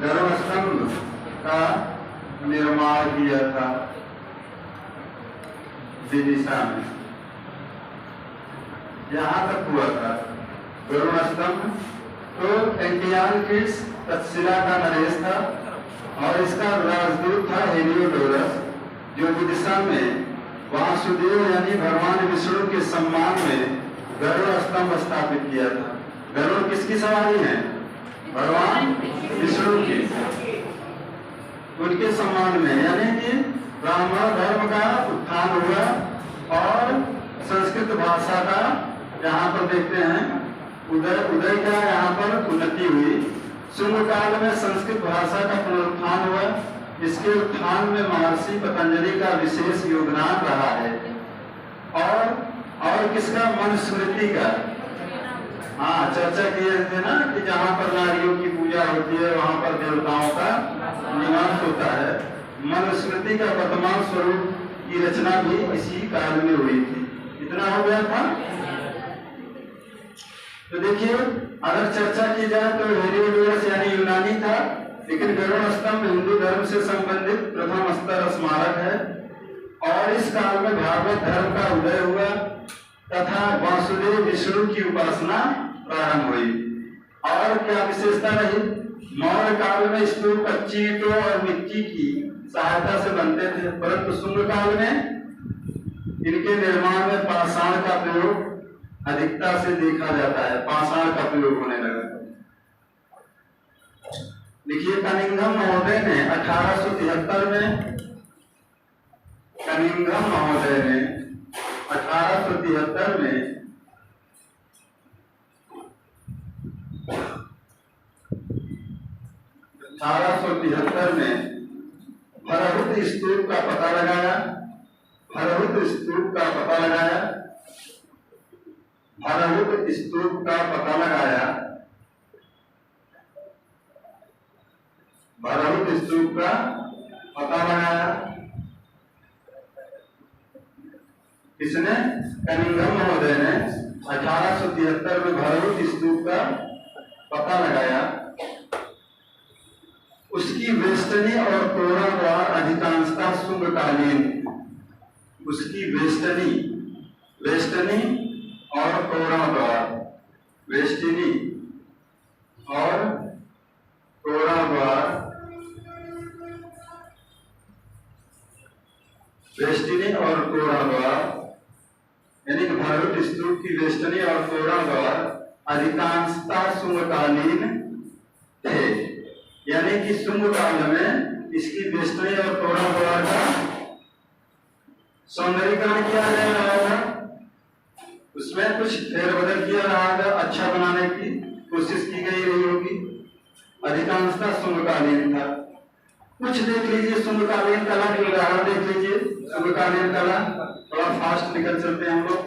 गरुड़ स्तंभ का निर्माण किया था विदिशा में। यहाँ तक हुआ था गरुड़ स्तंभ। तो एंटियालकिड्स तक्षशिला का नरेश था और इसका राजदूत था हेलियोडोरस, जो विदिशा में वासुदेव यानी भगवान विष्णु के सम्मान में गरुड़ स्तंभ स्थापित किया था। गरुड़ किसकी सवारी है? भगवान विष्णु की, उनके सम्मान में, यानी कि ब्राह्मण धर्म का उत्थान हुआ और संस्कृत भाषा का यहाँ पर देखते हैं उदय का यहाँ पर उन्नति हुई। शुंग काल में संस्कृत भाषा का पुनरुत्थान हुआ। इसके उत्थान में महर्षि पतंजलि का विशेष योगदान रहा है। और किसका? मनुस्मृति का। हाँ, चर्चा किए थे ना कि जहाँ पर नारियों की पूजा होती है वहां पर देवताओं का निवास होता है। मनुस्मृति का वर्तमान स्वरूप की रचना भी इसी काल में हुई थी। इतना हो गया था। तो देखिए, अगर चर्चा की जाए तो हेलियोडोरस यानी यूनानी था, लेकिन गरुड़ स्तंभ हिंदू धर्म से संबंधित प्रथम स्तर स्मारक है। और इस काल में भागवत धर्म का उदय हुआ तथा वासुदेव विष्णु की उपासना प्रारंभ हुई। और क्या विशेषता रही? मौर्य काल में स्तूप कच्ची ईंटों और मिट्टी की सहायता से बनते थे, परंतु शुंग काल में इनके निर्माण में पाषाण का प्रयोग अधिकता से देखा जाता है। पाषाण का प्रयोग होने लगा। देखिए, कनिंघम महोदय ने 1873 में कनिंघम महोदय ने 1873 में भरहुत स्तूप का पता लगाया। भरहुत स्तूप का पता लगाया। भरहुत स्तूप का पता लगाया। भरहुत स्तूप का पता लगाया। किसने? कनिंघम महोदय ने 1873 में भरहुत स्तूप का पता लगाया। उसकी वेष्टनी और तोरण द्वार अधिकांशतः शुंगकालीन। उसकी वेष्टनी और तोरण द्वार, वेष्टनी और तोरण द्वार, वेष्टनी और तोरण द्वार, यानी कि भरहुत स्तूप की वेष्टनी और तोरण द्वार अधिकांशतः शुंगकालीन थे। यानी कि शुंग काल में इसकी वेष्टनी और तोरण द्वार का सौंदर्यीकरण किया जा रहा था। उसमें कुछ फेरबदल किया रहा था, अच्छा बनाने की कोशिश की गई रही होगी। अधिकांशतः शुंगकालीन था। कुछ देख लीजिए शुंगकालीन कला के उदाहरण देख लीजिए। शुंगकालीन कला, थोड़ा फास्ट निकल चलते हैं हम लोग।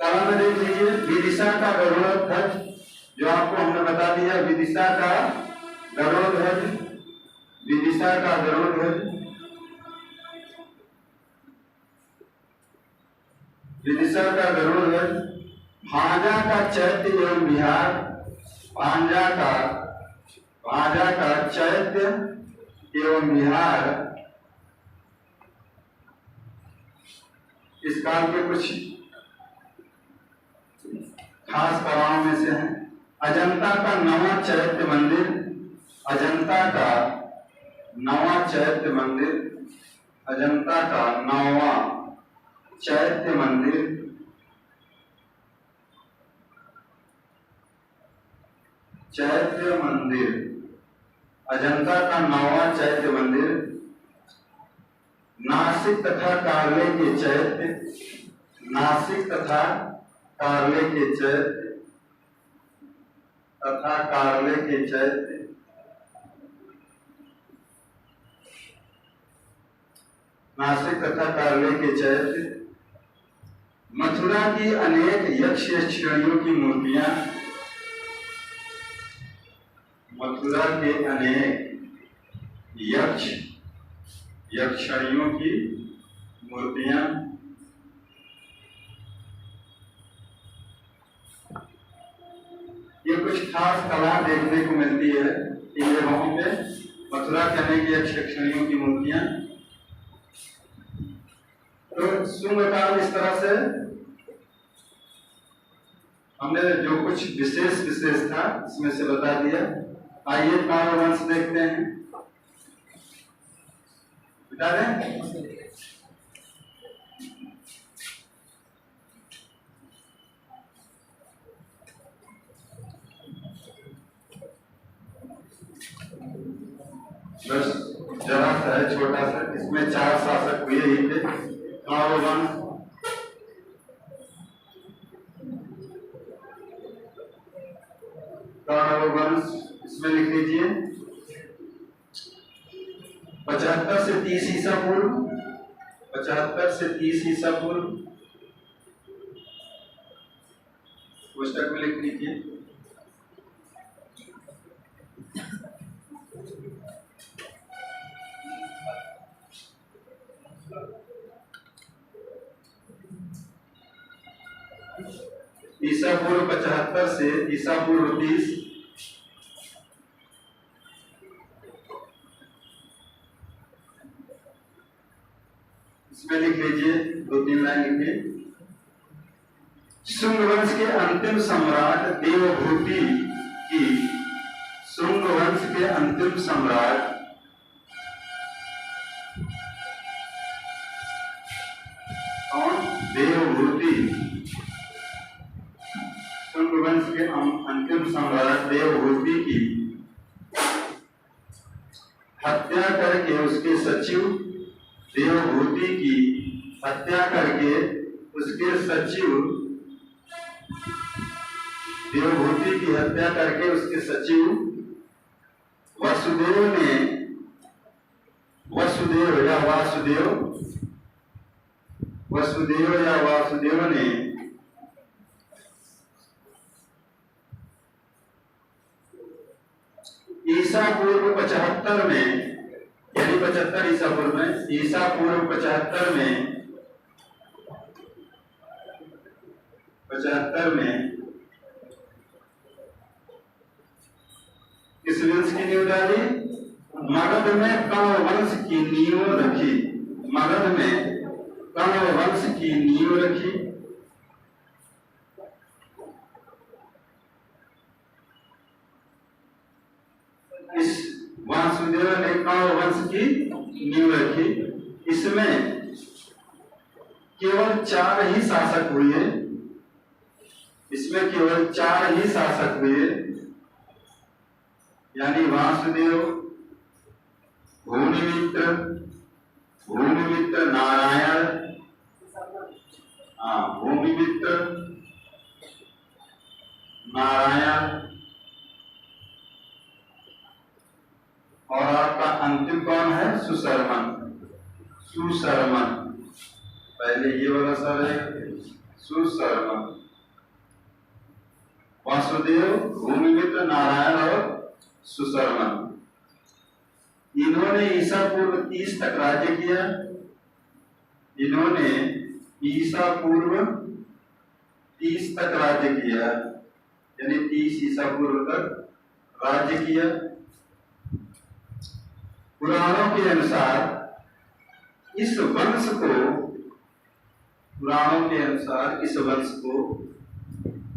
कला में देख लीजिए विदिशा का गरुड़ ध्वज, जो आपको हमने बता दिया। विदिशा का गरुड़ ध्वज, विदिशा का गरुड़ ध्वज, विदिशा का गरुड़ ध्वज। भांजा का चैत्य एवं विहार, भांजा का चैत्य एवं विहार इस काल के कुछ खास कलाओं में से हैं। अजंता का नवा चैत्य मंदिर, अजंता का नवा चैत्य मंदिर, अजंता का नवा चैत्य मंदिर, चैत्य मंदिर, अजंता का नवा चैत्य मंदिर। नासिक तथा कार्ले के चैत्य, नासिक तथा कार्ले के चैत्य तथा कार्ले के चैत्य, नासिक तथा कार्ले के चैत्य। मथुरा की अनेक यक्ष श्रेणियों की मूर्तियां, मथुरा के अनेक यक्षिणियों की मूर्तियां। ये कुछ खास कला देखने को मिलती है। इन जगहों पे मथुरा कहने की यक्षिणियों की मूर्तियां। तो शुंग काल इस तरह से हमने जो कुछ विशेष था इसमें से बता दिया। आइए पाल वंश देखते हैं, बता दें। बस जरा सा है, छोटा सा, इसमें 4 शासक हुए ही थे। पाल वंश, वंश इसमें लिख लीजिए 75 से 30 ईसा पूर्व, 75 से 30 ईसा पूर्व पुस्तक में लिख लीजिए। ईसा पूर्व 75 से ईसा पूर्व 30, इसमें लिख लीजिए 2-3 लाइन लिखिए। शुंग वंश के अंतिम सम्राट देवभूति की, शुंग वंश के अंतिम सम्राट कौन? देवभूति। शुंग वंश के अंतिम सम्राट देवभूति की हत्या करके उसके सचिव, देवभूति की हत्या करके उसके सचिव, देवभूति की हत्या करके उसके सचिव वसुदेव ने, वसुदेव या वासुदेव, वसुदेव या वासुदेव ने ईसा पूर्व 75 में, यानी 75 ईसा पूर्व में, ईसा पूर्व 75 में, 75 में किस वंश की नींव डाली? मगध में कण्व वंश की नींव रखी, मगध में कण्व वंश की नींव रखी। इस वासुदेव ने कण्व वंश की नींव रखी। इसमें केवल 4 ही शासक हुए, इसमें केवल 4 ही शासक हुए, यानी वासुदेव, भूमिमित्र, भूमिमित्र नारायण, भूमिमित्र नारायण, और आपका अंतिम कौन है? सुशर्मन, सुशर्मन। पहले ये वाला सर है सुशर्मन, वासुदेव, भूमिमित्र नारायण और सुशर्मन। इन्होंने ईसा पूर्व 30 तक राज्य किया, इन्होंने ईसा पूर्व 30 तक राज्य किया, यानी 30 ईसा पूर्व तक राज्य किया। पुराणों के अनुसार इस वंश को, पुराणों के अनुसार इस वंश को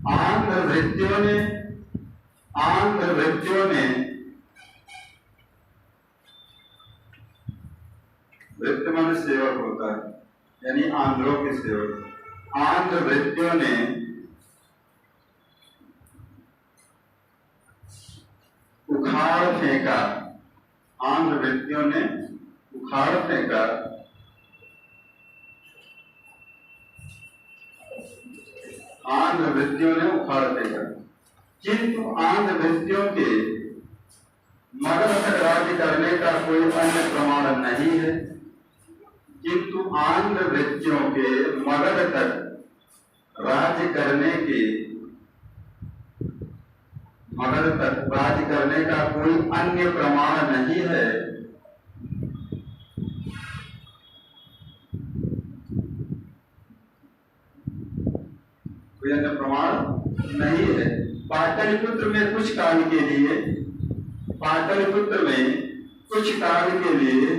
आंध्र वृत्तियों ने, आंध्र वृत्तियों ने, वृत्त मन सेवक होता है, यानी आंध्रों के सेवक, आंध्र वृत्तियों ने उखाड़ फेंका, आंध्र वृत्तियों ने उखाड़ फेंका आंध्र वृत्तियों ने उखाड़ फेंका। किंतु आंध्र वृत्तियों के मगध तक राज्य करने का कोई अन्य प्रमाण नहीं है, किंतु आंध्र वृत्तियों के मगध तक राज्य करने के, मगध तक राज्य करने का कोई अन्य प्रमाण नहीं है। कोई अन्य प्रमाण नहीं है। पाटलिपुत्र में कुछ काल के लिए पाटलिपुत्र में कुछ काल के लिए,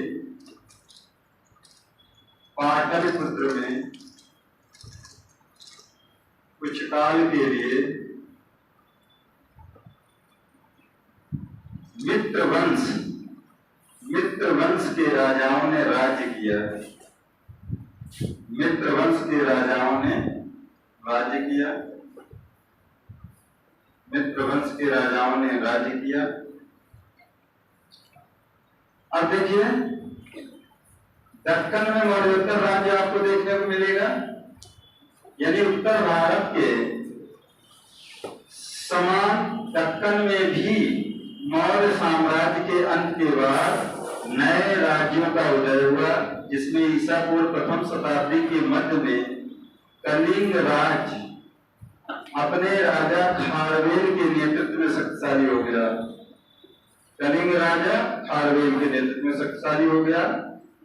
पाटलिपुत्र में कुछ काल के लिए मित्रवंश के राजाओं ने राज्य किया। मित्रवंश के राजाओं ने राज्य किया। मित्रवंश के राजाओं ने राज्य किया। अब देखिए, दक्कन में मौर्योत्तर राज्य आपको देखने को मिलेगा, यानी उत्तर भारत के समान दक्कन में भी मौर्य साम्राज्य के अंत के बाद नए राज्यों का उदय हुआ, जिसमें ईसा पूर्व प्रथम शताब्दी के मध्य में कलिंग राज्य अपने राजा खारवेल के नेतृत्व में शक्तिशाली हो गया। कलिंग राजा खारवेल के नेतृत्व में शक्तिशाली हो गया।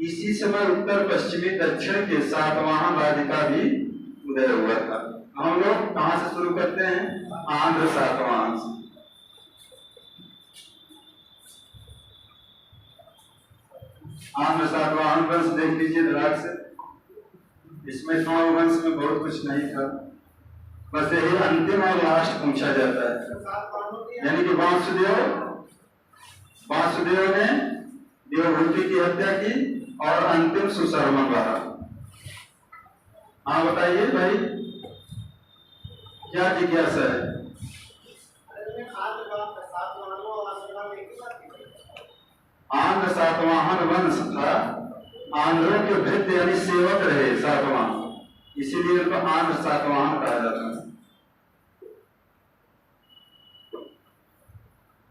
इसी समय उत्तर पश्चिमी दक्षिण के सातवाहन राज्य का भी उदय हुआ था। हम लोग कहां से शुरू करते हैं? आंध्र सातवाहन से। आंध्र सातवाहन वंश देख लीजिए धड़ाक से। इसमें नौ वंश में बहुत कुछ नहीं था, बस यही अंतिम और लास्ट पूछा जाता है। यानी कि वासुदेव ने देवभूति की हत्या की और अंतिम सुशर्मा रहा। हाँ बताइए भाई, क्या जिज्ञासा है? आंध्र सातवाहन वंश था। आंध्रों के भृत्य यानी सेवक रहे सातवाहन, इसीलिए उनको आंध्र सातवाहन कहा जाता है।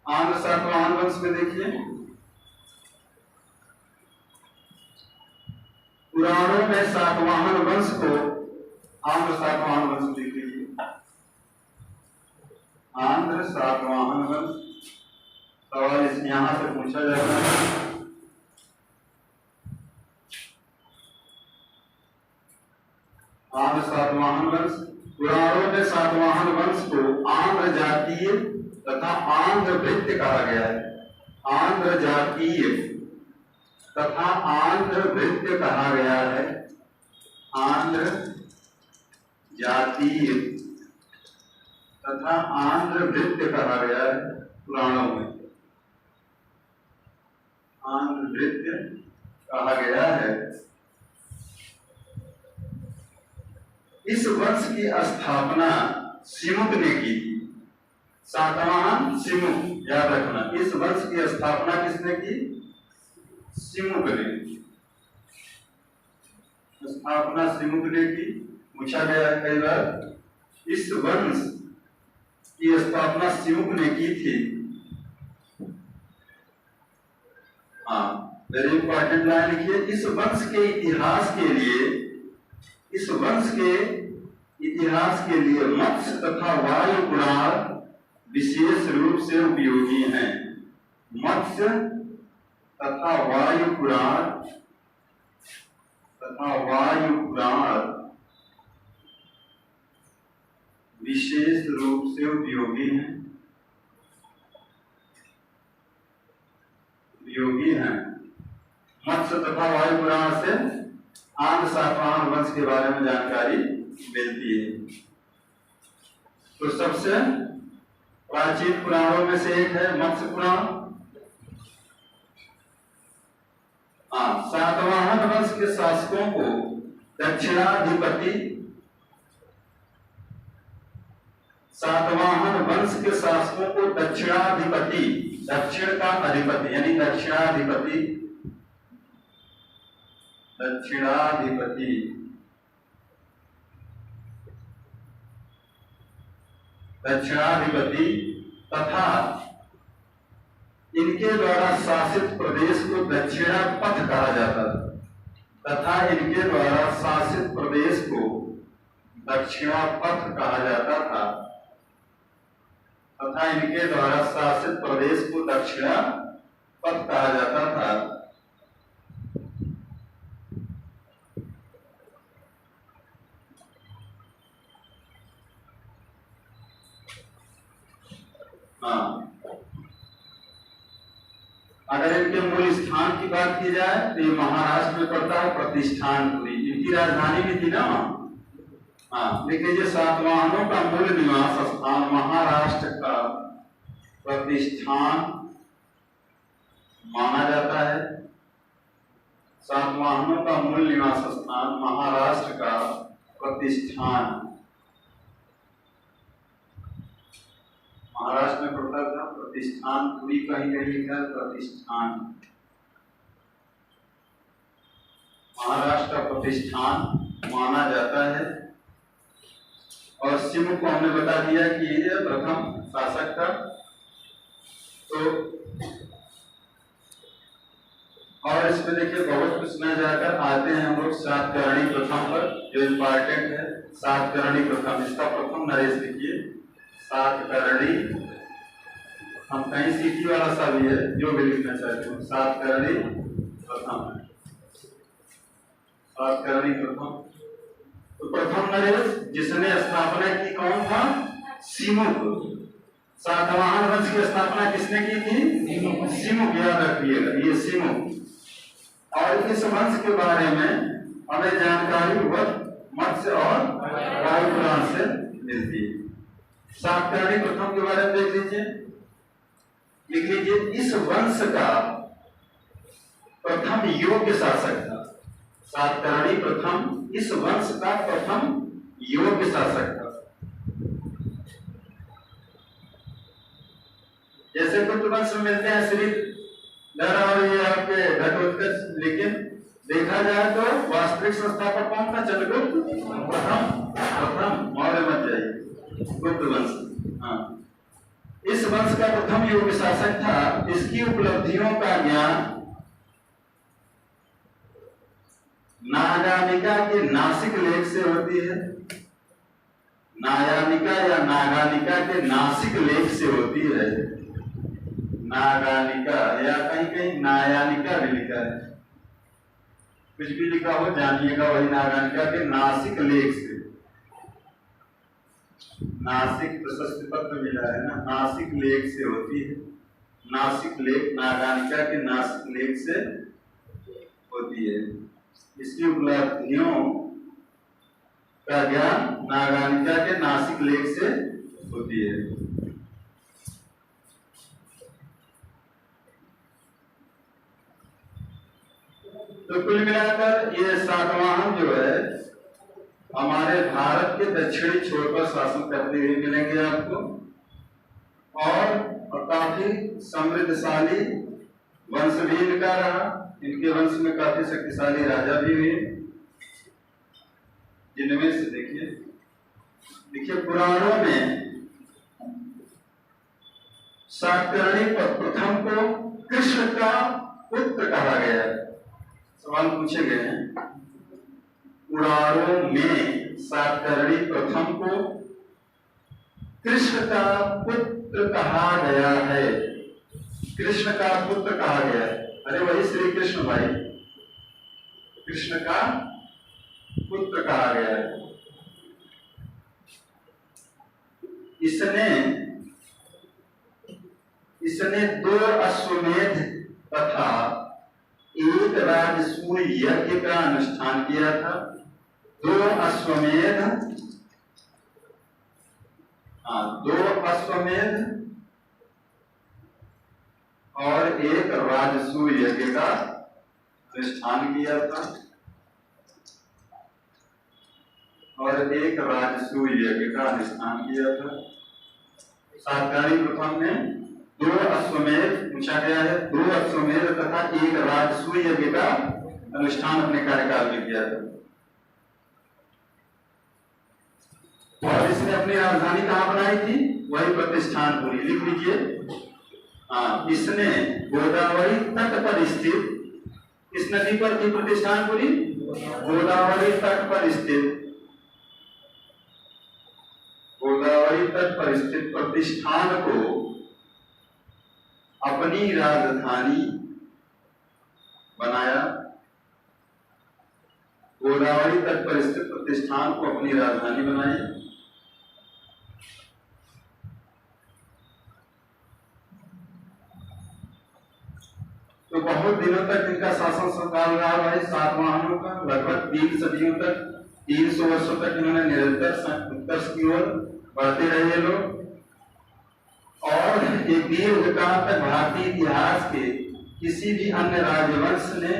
आंध्र सातवाहन वंश में देखिए, पुराणों में सातवाहन वंश को आंध्र सातवाहन वंश लिख लीजिए। आंध्र सातवाहन वंश, सवाल इस यहां से पूछा जाता है। आंध्र सातवाहन वंश, पुराणों में सातवाहन वंश को आंध्र जातीय तथा आंध्र भृत्य कहा गया है। आंध्र जातीय तथा आंध्र भृत्य कहा गया है। आंध्र जातीय तथा आंध्र भृत्य कहा गया है पुराणों में। आंध्र भृत्य कहा गया है। इस वंश की स्थापना सिमुक ने की थी। सातवाहन सिमुक, याद रखना। इस वंश की स्थापना किसने की? सिमुक ने। स्थापना सिमुक ने की। पूछा गया है कई बार, इस वंश की स्थापना सिमुक ने की थी। हाँ, वेरी इंपॉर्टेंट लाइन लिखिए। इस वंश के इतिहास के लिए, इस वंश के इतिहास के लिए मत्स्य तथा वायु पुराण विशेष रूप से उपयोगी हैं। मत्स्य तथा वायु पुराण विशेष रूप से उपयोगी हैं। मत्स्य तथा वायु पुराण से आंध्र सातवाहन वंश के बारे में जानकारी मिलती है। तो सबसे प्राचीन पुराणों में से एक है मत्स्य पुराण। सातवाहन वंश के शासकों को दक्षिणाधिपति, सातवाहन वंश के शासकों को दक्षिणाधिपति, दक्षिण का अधिपति यानी दक्षिणाधिपति तथा इनके द्वारा शासित प्रदेश को दक्षिणापथ कहा जाता था। तथा इनके द्वारा शासित प्रदेश को दक्षिणापथ कहा जाता था। तथा इनके द्वारा शासित प्रदेश को दक्षिणापथ कहा जाता था। अगर इनके मूल स्थान की बात की जाए तो ये महाराष्ट्र में पड़ता है प्रतिष्ठानपुरी, इनकी राजधानी भी थी ना। हाँ, लिख लीजिए सातवाहनों का मूल निवास स्थान महाराष्ट्र का प्रतिष्ठान माना जाता है। सातवाहनों का मूल निवास स्थान महाराष्ट्र का प्रतिष्ठान, महाराष्ट्र में पड़ता था प्रतिष्ठान, पूरी कहीं कहीं लिखा प्रतिष्ठान, महाराष्ट्र का प्रतिष्ठान माना जाता है। और सिम को हमने बता दिया कि ये प्रथम शासक था। तो और इसमें देखिए बहुत कुछ न जाकर आते हैं हम लोग सातकर्णी प्रथम पर, जो इम्पोर्टेंट है। सातकर्णी प्रथम, इसका प्रथम नरेश लिखिए सातकर्णी। हम कहीं सीखी वाला सा भी है, जो भी लिखना चाहते हो। सातकर्णी प्रथम, सातकर्णी प्रथम। तो प्रथम नरेश जिसने स्थापना की कौन था? सिमुक। सातवाहन वंश की स्थापना किसने की थी? सिमुक, याद रखिएगा, ये सिमुक। और इस वंश के बारे में हमें जानकारी मत्स्य और वायु पुराण से मिलती है। सातकर्णी प्रथम के बारे में देख लीजिए, लिख लीजिए इस वंश का प्रथम योग्य शासक था। सातकर्णी प्रथम इस वंश का प्रथम योग्य शासक था। जैसे गुप्त वंश में मिलते हैं श्रीधर और ये आपके घटोत्कच, लेकिन देखा जाए तो वास्तविक संस्थापक कौन था? चंद्रगुप्त प्रथम। मौर्य मत जाइए, गुप्त वंश। हाँ, इस वंश का प्रथम योग्य शासक था। इसकी उपलब्धियों का ज्ञान नागानिका के नासिक लेख से होती है। नायानिका या नागानिका के नासिक लेख से होती है। नागानिका या कहीं कहीं नायानिका भी लिखा है, कुछ भी लिखा हो जानिएगा वही नागानिका के नासिक लेख से। नासिक प्रशस्ति पत्र मिला है ना, नासिक लेख से होती है। नासिक लेख नागानिका के नासिक लेख से होती है। इसकी उपलब्धियों का ज्ञान नागानिका के नासिक लेख से होती है। तो कुल मिलाकर ये सातवाहन जो है हमारे भारत के दक्षिणी छोर पर शासन करते हुए मिलेंगे आपको, और काफी समृद्धशाली वंश भी इनका रहा। इनके वंश में काफी शक्तिशाली राजा भी हुए, जिनमें से देखिए पुराणों में सातकर्णी प्रथम को कृष्ण का पुत्र कहा गया है। सवाल पूछे गए हैं पुराणों में सातकर्णी प्रथम को कृष्ण का पुत्र कहा गया है। कृष्ण का पुत्र कहा गया है, अरे वही श्री कृष्ण भाई, कृष्ण का पुत्र कहा गया है। इसने 2 अश्वमेध तथा 1 राजसूय यज्ञ का अनुष्ठान किया था। 2 अश्वमेध, 2 अश्वमेध और 1 राजसूय यज्ञ का अनुष्ठान किया था, और 1 राजसूय यज्ञ का अनुष्ठान किया था। सातकर्णी प्रथम में 2 अश्वमेध पूछा गया है, 2 अश्वमेध तथा 1 राजसूय यज्ञ का अनुष्ठान अपने कार्यकाल में किया था। और इसने अपनी राजधानी कहाँ बनाई थी? वही प्रतिष्ठानपुरी, लिख लीजिए। इसने गोदावरी तट पर स्थित, किस नदी पर थी प्रतिष्ठानपुरी? गोदावरी तट पर स्थित, गोदावरी तट पर स्थित प्रतिष्ठान को अपनी राजधानी बनाया। गोदावरी तट पर स्थित प्रतिष्ठान को अपनी राजधानी बनाई। तो बहुत दिनों तक इनका शासन काल रहा भाई सातवाहनों का, लगभग 3 सदियों तक, 300 वर्षों तक इन्होंने निरंतर उत्कर्ष की ओर बढ़ते रहे ये लोग। और एक दीर्घकाल तक भारतीय इतिहास के किसी भी अन्य राजवंश ने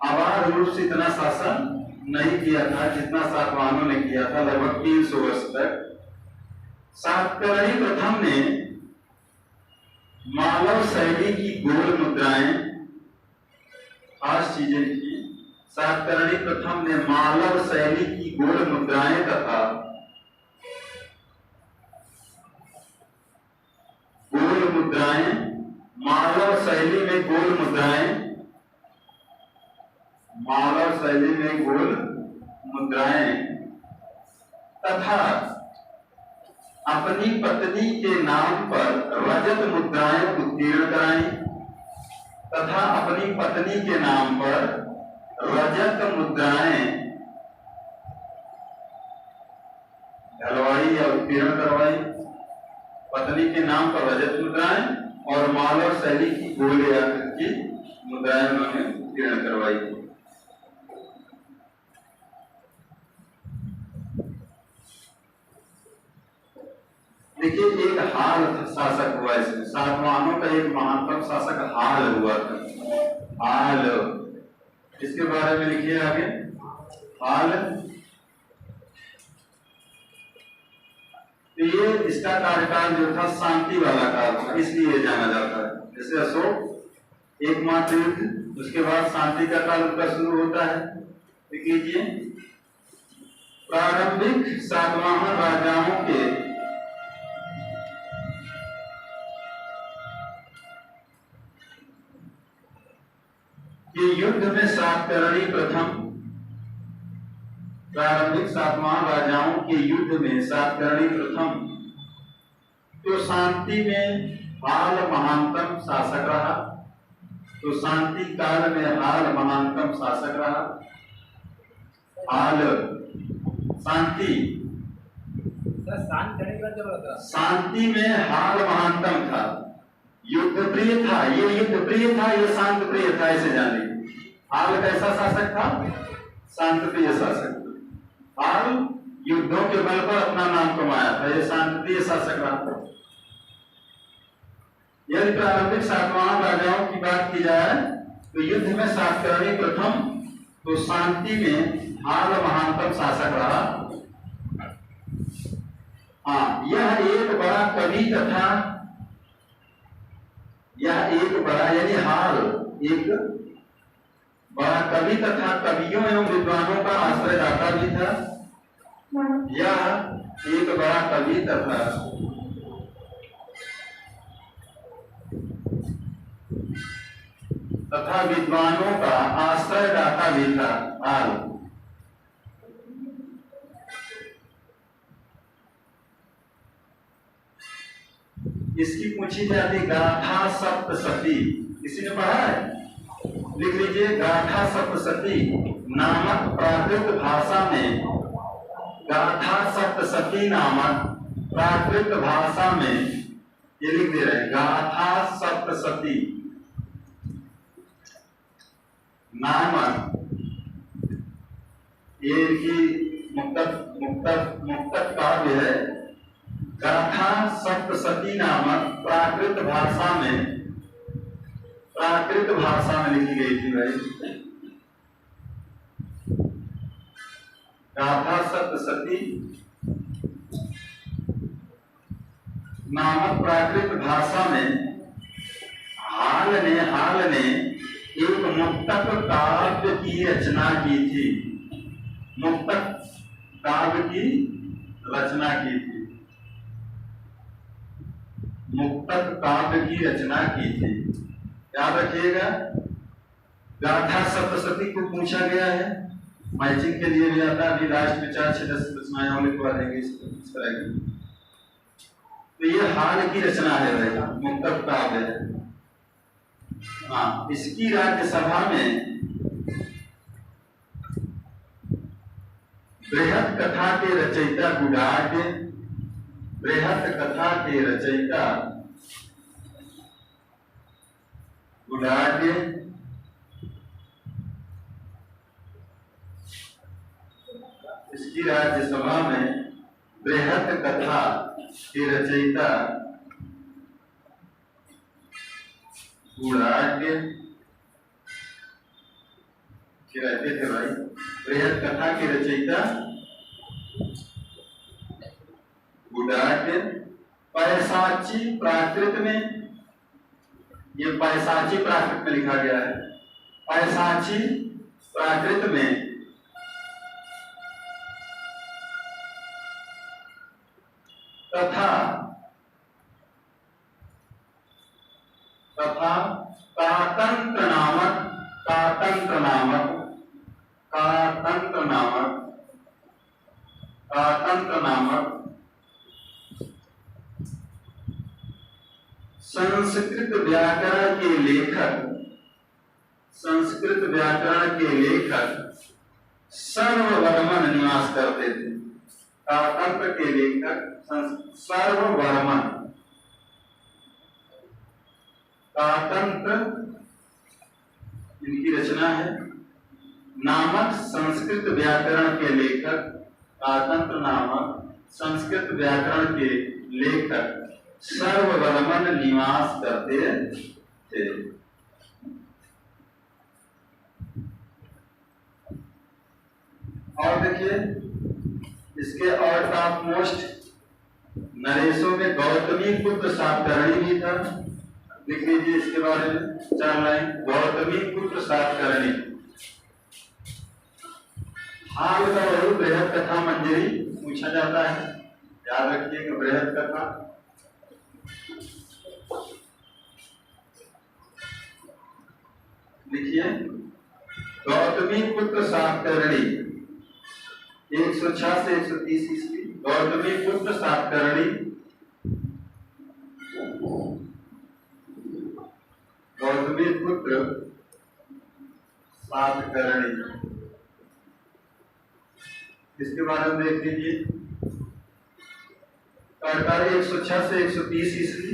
अबाध रूप से इतना शासन नहीं किया था जितना सातवाहनों ने किया था, लगभग 300 वर्ष तक। सातकर्णी प्रथम ने मालव शैली की गोल मुद्राएं, खास चीजें की। सातकर्णी प्रथम ने मालव शैली की गोल मुद्राएं तथा गोल मुद्राएं, मालव शैली में गोल मुद्राएं, मालव शैली में गोल मुद्राएं तथा अपनी पत्नी के नाम पर रजत मुद्राएं उत्तीर्ण कराई, तथा अपनी पत्नी के नाम पर रजत मुद्राएं ढलवाई या उत्तीर्ण करवाई। पत्नी के नाम पर रजत मुद्राएं और मालव शैली की गोल आकृति की मुद्राएं उन्होंने उत्तीर्ण करवाई। देखिए एक हाल शासक हुआ इसमें, सातवाहनों का एक महानतम शासक हाल हुआ था। हाल, इसके बारे में लिखिए आगे। हाल, तो ये इसका कार्यकाल जो था शांति वाला काल था, इसलिए जाना जाता है। जैसे अशोक एकमात्र युद्ध, उसके बाद शांति का काल उनका शुरू होता है। देख लीजिए, प्रारंभिक सातवाहन राजाओं के युद्ध में सातकर्णी प्रथम, प्रारंभिक सातवाहन राजाओं के युद्ध में सातकर्णी प्रथम तो शांति में हाल महानतम शासक रहा। तो शांति काल में हाल महानतम शासक रहा। हाल शांति, शांति में हाल महानतम था, युद्ध प्रिय था, ये युद्ध प्रिय था, ये शांत प्रिय था, ऐसे जाने। हाल कैसा शासक था? शांत प्रिय शासक। हाल युद्धों के बल पर अपना नाम कमाया था, ये शांत प्रिय शासक रहा। यदि प्रारंभिक सातवाहन राजाओं की बात की जाए तो युद्ध में सातकर्णी प्रथम तो शांति में हाल महानतम शासक रहा। हाँ, यह एक बड़ा कवि तथा, यह एक बड़ा यानी हाल एक बड़ा कवि तथा कवियों एवं विद्वानों का आश्रयदाता भी था। यह एक बड़ा कवि तथा विद्वानों का आश्रयदाता भी था। हाल इसकी पूछी जाती गाथा सप्तशती, किसी ने पढ़ा है? लिख लीजिए, गाथा सप्तशती नामक प्राकृत भाषा में, गाथा सप्तशती नामक प्राकृत भाषा में, ये लिख दे रहे हैं, गाथा सप्तशती नामक, ये की मुक्तक काव्य है। गाथा सप्तशती नामक प्राकृत भाषा में, प्राकृत भाषा में लिखी गई थी भाई। गाथा सप्तशती नामक प्राकृत भाषा में हाल ने एक मुक्तक काव्य की रचना की थी। मुक्तक काव्य की रचना की थी, मुक्तक काव्य की रचना की थी। याद रखिएगा, गाथा सप्तशती को पूछा गया है, मैचिंग के लिए भी आता है। अभी लास्ट में 4-6-10 रचनाएं और लिखवा देंगे इस तरह की। तो ये हाल की रचना है भाई, मुक्तक काव्य है। हाँ, इसकी राज्यसभा में बृहत कथा के रचयिता गुडाट, बृहत कथा के रचयिता गुडाढ्य, इसकी राज्यसभा में बृहत कथा के रचयिता गुडाढ्य रहते थे भाई। बृहत कथा के रचयिता गुडाढ्य। पैसाची प्राकृत में, ये पैसाची प्राकृत में लिखा गया है। पैसाची प्राकृत में तथा कातंत्र नामक संस्कृत व्याकरण के लेखक सर्ववर्मन निवास करते थे। कातंत्र के लेखक सर्ववर्मन, कातंत्र इनकी रचना है। नामक संस्कृत व्याकरण के लेखक, कातंत्र नामक संस्कृत व्याकरण के लेखक सर्ववर्मन निवास करते थे। और देखिए इसके और टॉप मोस्ट नरेशों में गौतमी पुत्र सातकर्णी भी था। लिख लीजिए इसके बारे में 4 लाइन। गौतमी पुत्र सातकर्णी, हाल का वही बृहत कथा मंजरी पूछा जाता है, याद रखिएगा। बृहत कथा लिखिए। गौतमी पुत्र सातकर्णी 106 से 130 ईस्वी। गौतमी पुत्र सातकर्णी, गौतमी पुत्र सातकर्णी, इसके बारे में देख लीजिए। कार्यकाल 106 से 130 ईस्वी।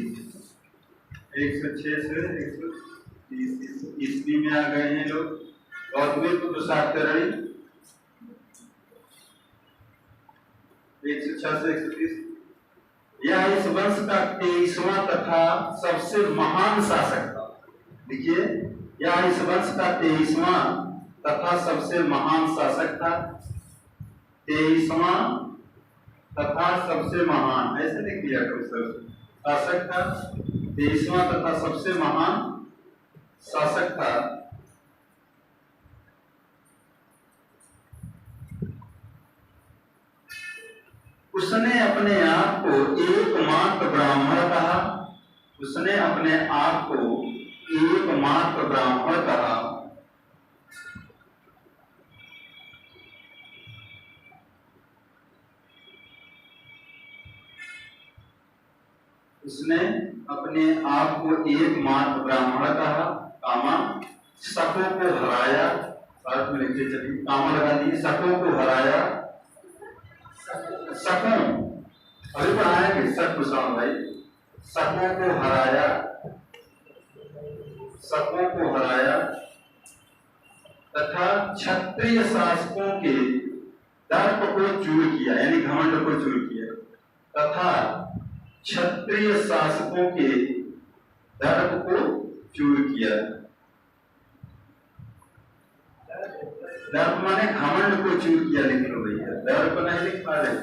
106 से 130 ईस्वी में आ गए हैं लोग। गौतमी पुत्र सातकर्णी 106 से 130। यह इस वंश का 23वां तथा सबसे महान शासक था। देखिए, यह इस वंश का 23वां तथा सबसे महान शासक था। 23वां तथा सबसे महान, ऐसे लिख दिया करो सर। शासक था, 23वां तथा सबसे महान शासक था। उसने अपने आप को एकमात्र ब्राह्मण कहा। उसने अपने आप को एकमात्र ब्राह्मण कहा। उसने अपने आप को एकमात्र ब्राह्मण कहा, कामा शकों को हराया। अर्थ में लिखते चलिए, कामा लगा दिए। शकों को हराया। शकों अभी पढ़ाएंगे। शक कुशाण भाई। शकों को हराया, शकों को हराया तथा क्षत्रिय शासकों के दर्प को चूर किया, यानी घमंड को चूर किया। तथा क्षत्रिय शासकों के दर्प को चूर किया। दर्प माने घमंड को चूर किया। लिख लो भैया, दर्प नहीं लिख पा रहे,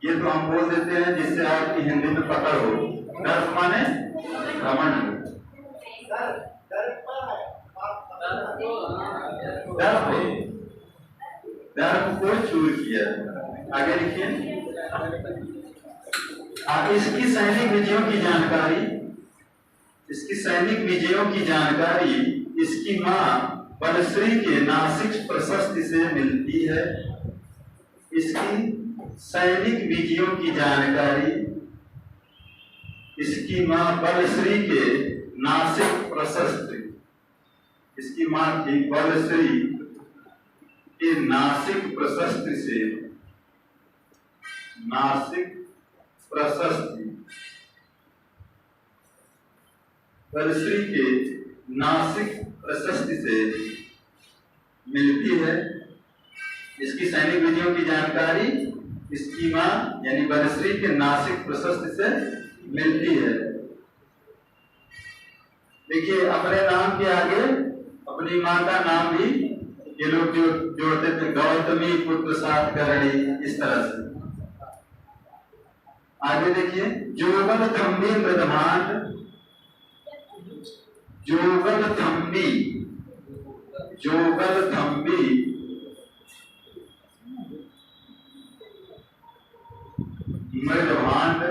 ये तो हम बोल देते हैं जिससे आपकी हिंदी में पकड़ हो। दर्प माने घमंड। दर्प को चूर किया। आगे लिखिए। इसकी सैनिक विजयों की जानकारी, इसकी सैनिक विजयों की जानकारी इसकी मां बलश्री के नासिक प्रशस्ति से मिलती है। इसकी सैनिक विजयों की जानकारी इसकी मां बलश्री के नासिक प्रशस्ति, इसकी मां थी बलश्री के नासिक प्रशस्ति से, नासिक प्रशस्ति, बलश्री के नासिक प्रशस्ति से मिलती है। इसकी सैनिक विधियों की जानकारी इसकी मां यानी बरश्री के नासिक प्रशस्ति से मिलती है। देखिए, अपने नाम के आगे अपनी मां का नाम भी ये लोग जो जोड़ते थे, गौतमी पुत्र सातकर्णी, इस तरह से। आगे देखिए, जोगल थम्बी मृदभांड, जोगल थम्बी, जोगल थम्बी मृदभांड,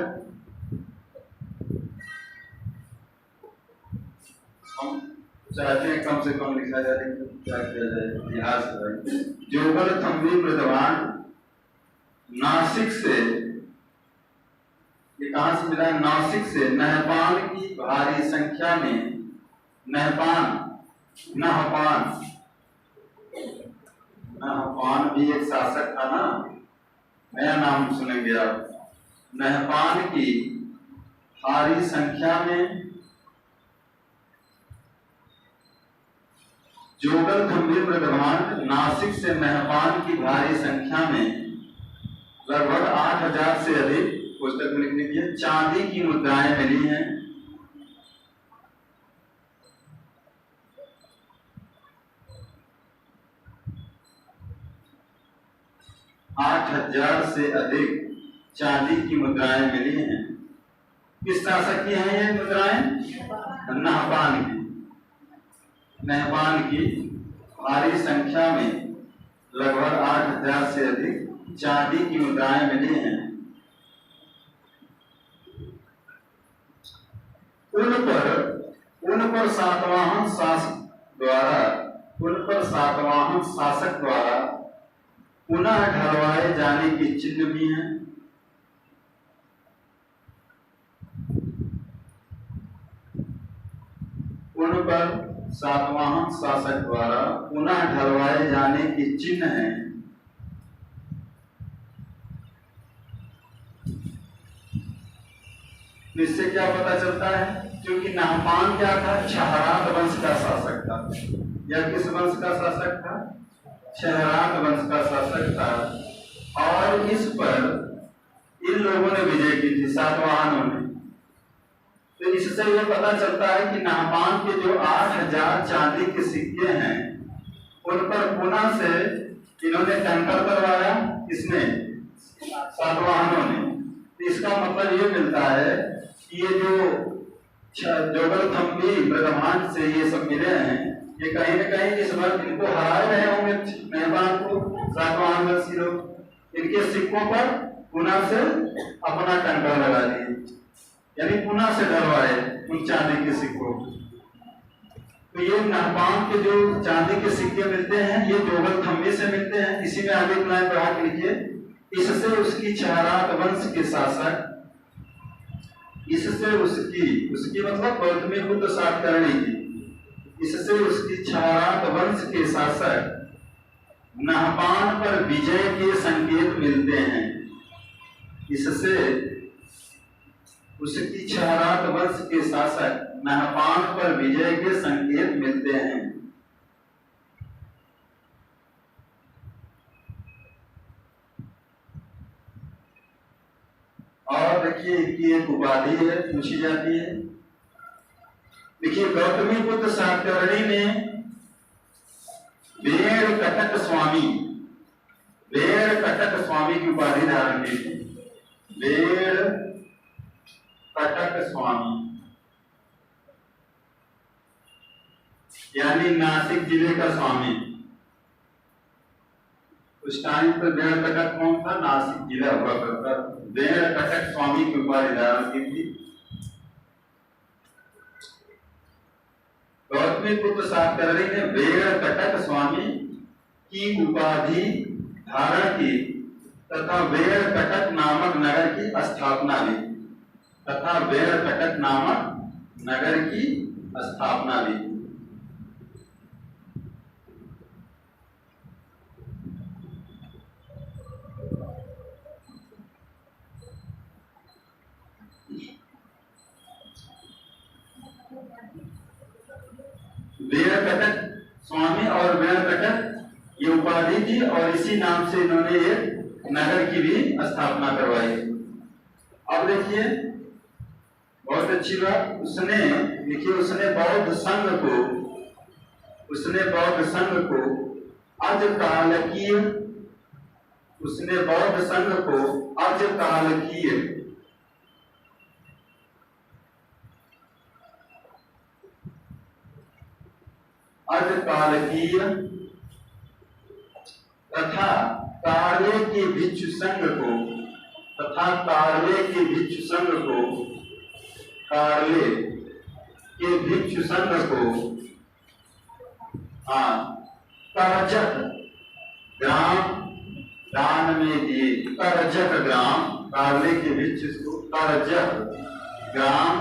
हम चाहते हैं कम से कम लिखा जाए, क्या किया जाए, इतिहास है। जोगल थम्बी मृदभांड नासिक से, ये कहां से मिला? नासिक से नहपान की भारी संख्या में, नहपान, नहपान, नहपान भी एक शासक था ना, नया नाम सुनेंगे आप। नहपान की भारी संख्या में जोगल थम्बी मृदभांड नासिक से नहपान की भारी संख्या में लगभग 8000 से अधिक, पुस्तक में लिखने की चांदी की मुद्राएं मिली हैं। 8000 से अधिक चांदी की मुद्राएं मिली हैं। किस शासक की हैं ये मुद्राएं? नहपान की। नहपान की भारी संख्या में लगभग 8000 से अधिक चांदी की मुद्राएं मिली हैं। उन पर सातवाहन शासक द्वारा, उन पर सातवाहन शासक द्वारा पुनः ढलवाए जाने के चिन्ह भी हैं। उन पर सातवाहन शासक द्वारा पुनः ढलवाए जाने के चिन्ह हैं। इससे क्या पता चलता है? क्योंकि नहपान क्या था? छहरात वंश का शासक था। यह किस वंश का शासक था? छहरात वंश का शासक था। और इस पर इन लोगों ने विजय की थी, सातवाहनों ने। तो इससे यह पता चलता है कि नहपान के जो 8000 चांदी के सिक्के हैं, उन पर पुनः से इन्होंने टंकर करवाया। किसने? सातवाहनों ने। इसका मतलब ये मिलता है कि ये जो जोगल थम्बी मृदभांड से ये सब मिले हैं, ये कहीं न कहीं इस बार इनको हरा रहे होंगे नहपान को, सातवाहन वंशी लोग। इनके सिक्कों पर पुनः से अपना टंकर लगा दिए, यानी पुनः से डरवाए उन चांदी के सिक्कों। तो ये नहपान के जो चांदी के सिक्के मिलते हैं, ये जोगल थम्बी से मिलते हैं। इसी में आगे लाइन बढ़ा के लिखिए, इससे उसकी छहरात वंश के शासक, इससे उसकी मतलब गौतमी पुत्र सातकर्णी की, इससे उसकी छहरात वंश के शासक नहपान पर विजय के संकेत मिलते हैं। इससे उसकी छहरात वंश के शासक नहपान पर विजय के संकेत मिलते हैं। और देखिए कि एक उपाधि है, पूछी जाती है। देखिए, गौतमी पुत्र सातकर्णी ने बेड़ कटक स्वामी, बेड़ कटक स्वामी की उपाधि धारण की थी। बेड़ कटक स्वामी यानी नासिक जिले का स्वामी। उस टाइम पर बेड़ कटक कौन था? नासिक जिला हुआ करता। बेड़ कटक स्वामी की उपाधि धारण की थी। गौतमी पुत्र सातकर्णी ने बेड़ कटक स्वामी की उपाधि धारण की तथा बेड़ कटक नामक नगर की स्थापना की, तथा बेड़ कटक नामक नगर की स्थापना की। उपाधि थी और इसी नाम से इन्होंने एक नगर की भी स्थापना करवाई। अब देखिए बहुत अच्छी बात, उसने देखिए उसने बौद्ध संघ को अजकालकीय, उसने बौद्ध संघ को अजकालकीय तथा कार्य के भिक्षु संघ को कार्ले के भिक्षु संघ को करजक ग्राम दान में दिए। करजक ग्राम, कार्ले के भिक्षु को करजक ग्राम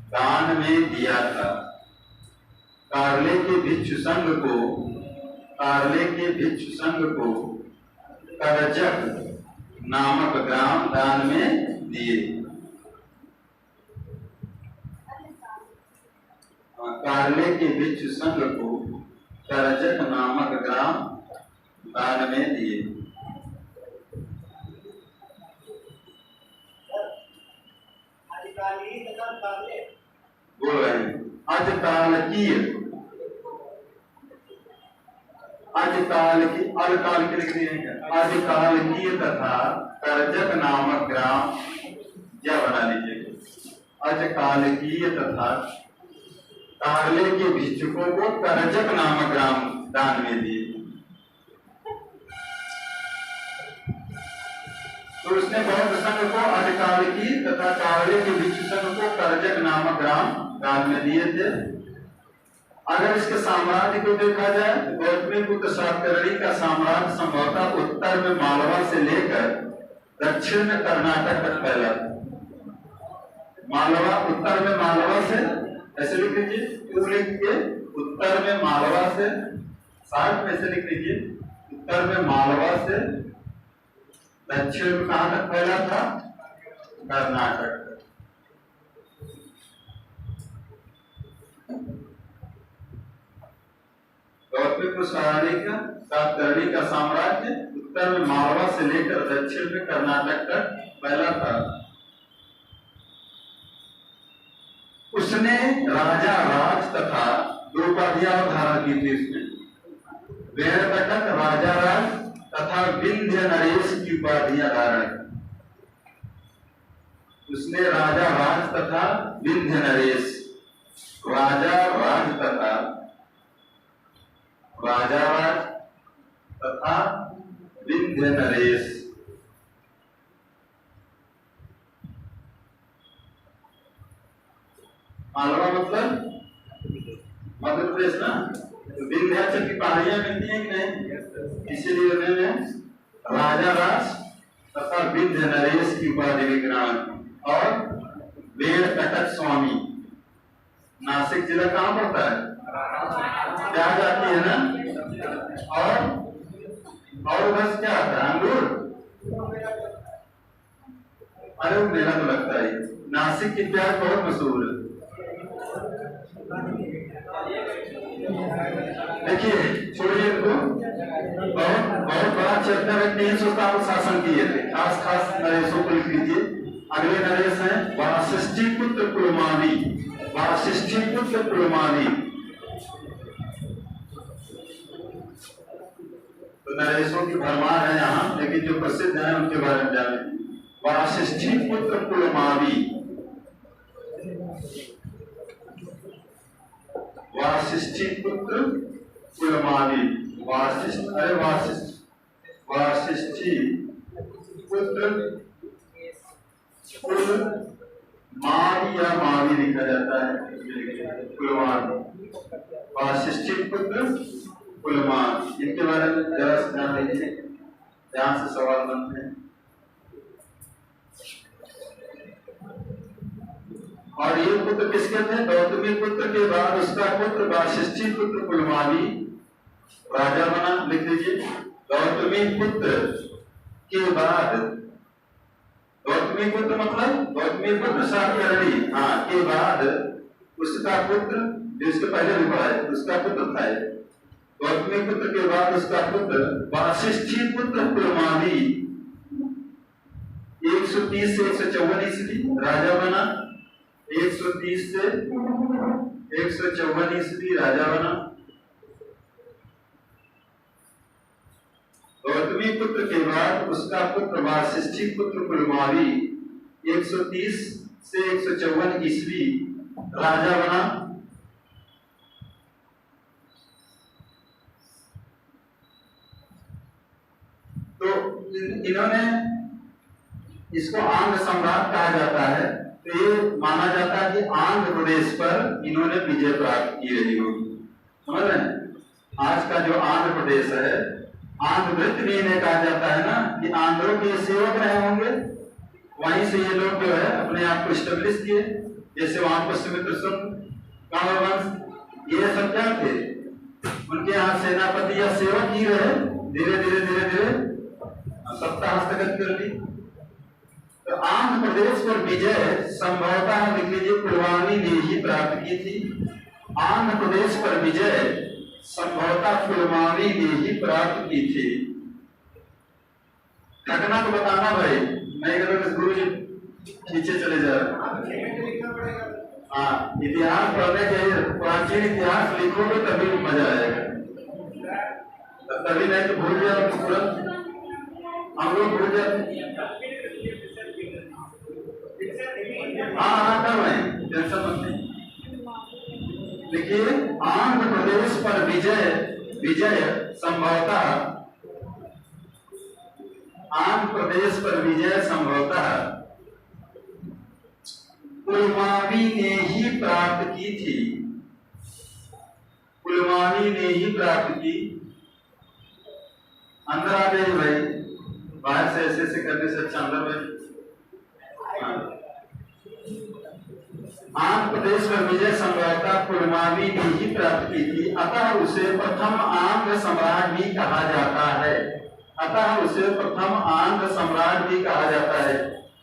दान में दिया था। कार्ले के भिक्षु संघ को करजक नामक ग्राम दान में दिए। कार्ले के भिक्षु संघ को करजक नामक ग्राम दान में दिए। बोल रहे हैं अजकालकीय तथा करजक नामक ग्राम, या बना लीजिए अजकालकीय तथा कार्ले के भिक्षुकों को करजक नामक ग्राम दान में दिए। तो उसने बौद्ध संघ को अजकालकी तथा कार्ले के भिक्षु संघ को करजक नामक ग्राम दान में दिए थे। अगर इसके साम्राज्य को देखा जाए तो गौतमीपुत्र सातकर्णी का साम्राज्य संभवतः उत्तर में मालवा से लेकर दक्षिण में कर्नाटक तक फैला। मालवा, उत्तर में मालवा से, ऐसे लिख लीजिए, उत्तर में मालवा से, साथ में ऐसे लिख लीजिए, उत्तर में मालवा से दक्षिण में कहां तक फैला था? कर्नाटक। गौतमीपुत्र सातकर्णी का साम्राज्य उत्तर में मालवा से लेकर दक्षिण में कर्नाटक तक फैला था। उसने राजा राज तथा दो उपाधियां धारण की थी। उसने वेणकटक राजा राज तथा विंध्य नरेश की उपाधियां धारण की। उसने राजा राज तथा विंध्य नरेश, राजा राज तथा विंध्य नरेश, मालवा मतलब मध्य प्रदेश ना, तो विंध्याचल की पहाड़ियां मिलती हैं कि नहीं, इसीलिए उन्होंने राजा राज तथा विंध्य नरेश की उपाधि भी ग्रहण की। और वेणकटक स्वामी, नासिक जिला कहाँ पड़ता है? क्या जाती है ना। और उधर क्या आता है? अंगूर। अरे वो मेला तो लगता है। नासिक की प्याज बहुत मशहूर है। देखिए छोड़िए इनको, बहुत बड़ा चैप्टर है। 300 साल शासन किए थे। खास नरेशों को लिख लीजिए। अगले नरेश हैं वासिष्ठीपुत्र पुलमावी। तो नरेशों की भरमार है यहाँ, लेकिन जो प्रसिद्ध है उनके बारे में जाने। वासिष्ठीपुत्र पुलमावी, वासिष्ठीपुत्र पुलमावी, वासिष्ठीपुत्र पुलमावी या मावी लिखा जाता है, पुलमावी, वासिष्ठीपुत्र पुलमावी। इनके बारे में जरा जान लीजिए, ध्यान से सवाल बनते हैं। और ये पुत्र किसके थे? गौतमी पुत्र के बाद उसका पुत्र वासिष्ठीपुत्र पुलमावी राजा बना। लिख लीजिए, गौतमी पुत्र के बाद, गौतमी पुत्र मतलब गौतमी पुत्र सातकर्णी, के बाद उसका पुत्र, जिसके पहले भी पढ़ा है, उसका पुत्र था गौतमी पुत्र के बाद उसका पुत्र वासिष्ठी पुत्र पुलमावी 130 से 154 ईस्वी राजा बना। 130 से 154 ईस्वी राजा बना। गौतमी पुत्र के बाद उसका पुत्र वासिष्ठी पुत्र पुलमावी 130 से 154 ईस्वी राजा बना। तो इन्होंने इसको आंध्र सम्राट कहा जाता है। तो ये माना जाता है कि आंध्र प्रदेश पर इन्होंने विजय प्राप्त की रही होगी। समझ रहे हैं? आज का जो आंध्र प्रदेश है, आंध्र वृत्त भी इन्हें कहा जाता है ना, कि आंध्रों के सेवक रहे होंगे। वहीं से ये लोग जो है अपने आप को स्टेब्लिश किए। जैसे वहां पुष्यमित्र शुंग, कंवर वंश, ये सब क्या थे? उनके यहाँ सेनापति या सेवक ही रहे। धीरे धीरे सत्ता हस्तगत कर ली। तो आंध्र प्रदेश पर विजय संभवतः लिख लीजिए पुलमावी ने ही प्राप्त की थी। आंध्र प्रदेश पर विजय संभवतः पुलमावी ने ही प्राप्त की थी। घटना को बताना भाई, नहीं करो गुरु जी पीछे चले जा रहे। हाँ, इतिहास पढ़ने के, प्राचीन इतिहास लिखोगे तभी मजा आएगा, तभी नहीं तो भूल जाओ तुरंत। हम लोग भूल जाते। हाँ कर रहे हैं, टेंशन मत नहीं। देखिए, आंध्र प्रदेश पर विजय संभवतः, आंध्र प्रदेश पर विजय संभवतः पुलमावी ने ही प्राप्त की थी। पुलमावी ने ही प्राप्त की। अंदर आ गए भाई, बाहर से ऐसे करने से अच्छा अंदर में। आंध्र प्रदेश में विजय संभवतः पुलमावी ने ही प्राप्त की थी, अतः उसे प्रथम आंध्र सम्राट भी कहा जाता है। अतः उसे प्रथम आंध्र सम्राट भी कहा जाता है।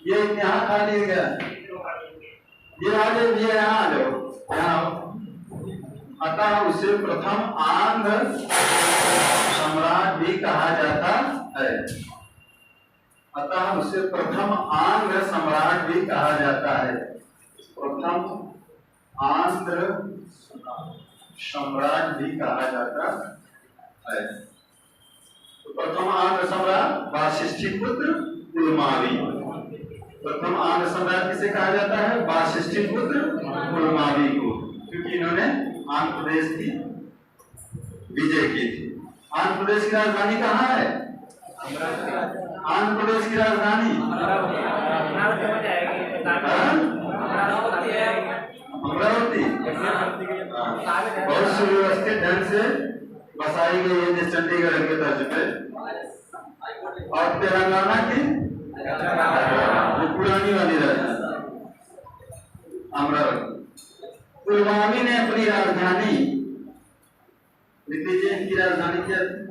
ये यहाँ खा लिया गया, ये आ जाओ, ये यहाँ आ जाओ, यहाँ। अतः उसे प्रथम आंध्र सम्राट भी कहा जाता है। अतः उसे प्रथम आंध्र सम्राट भी कहा जाता है। प्रथम आंध्र सम्राट भी कहा जाता है। तो प्रथम आंध्र सम्राट वासिष्ठी पुत्र पुलमावी। प्रथम आंध्र सम्राट किसे कहा जाता है? वासिष्ठी पुत्र पुलमावी को, क्योंकि इन्होंने आंध्र प्रदेश की विजय की थी। आंध्र प्रदेश की राजधानी कहाँ है? आंध्र प्रदेश की राजधानी अमरावती। बहुत सुव्यवस्थित ढंग से बसाई गई है जिस चंडीगढ़ के तर्ज पे। और तेलंगाना की पुरानी वाली राजधानी अमरावती। पुलमावी ने अपनी राजधानी, लिख लीजिए इनकी राजधानी क्या थी?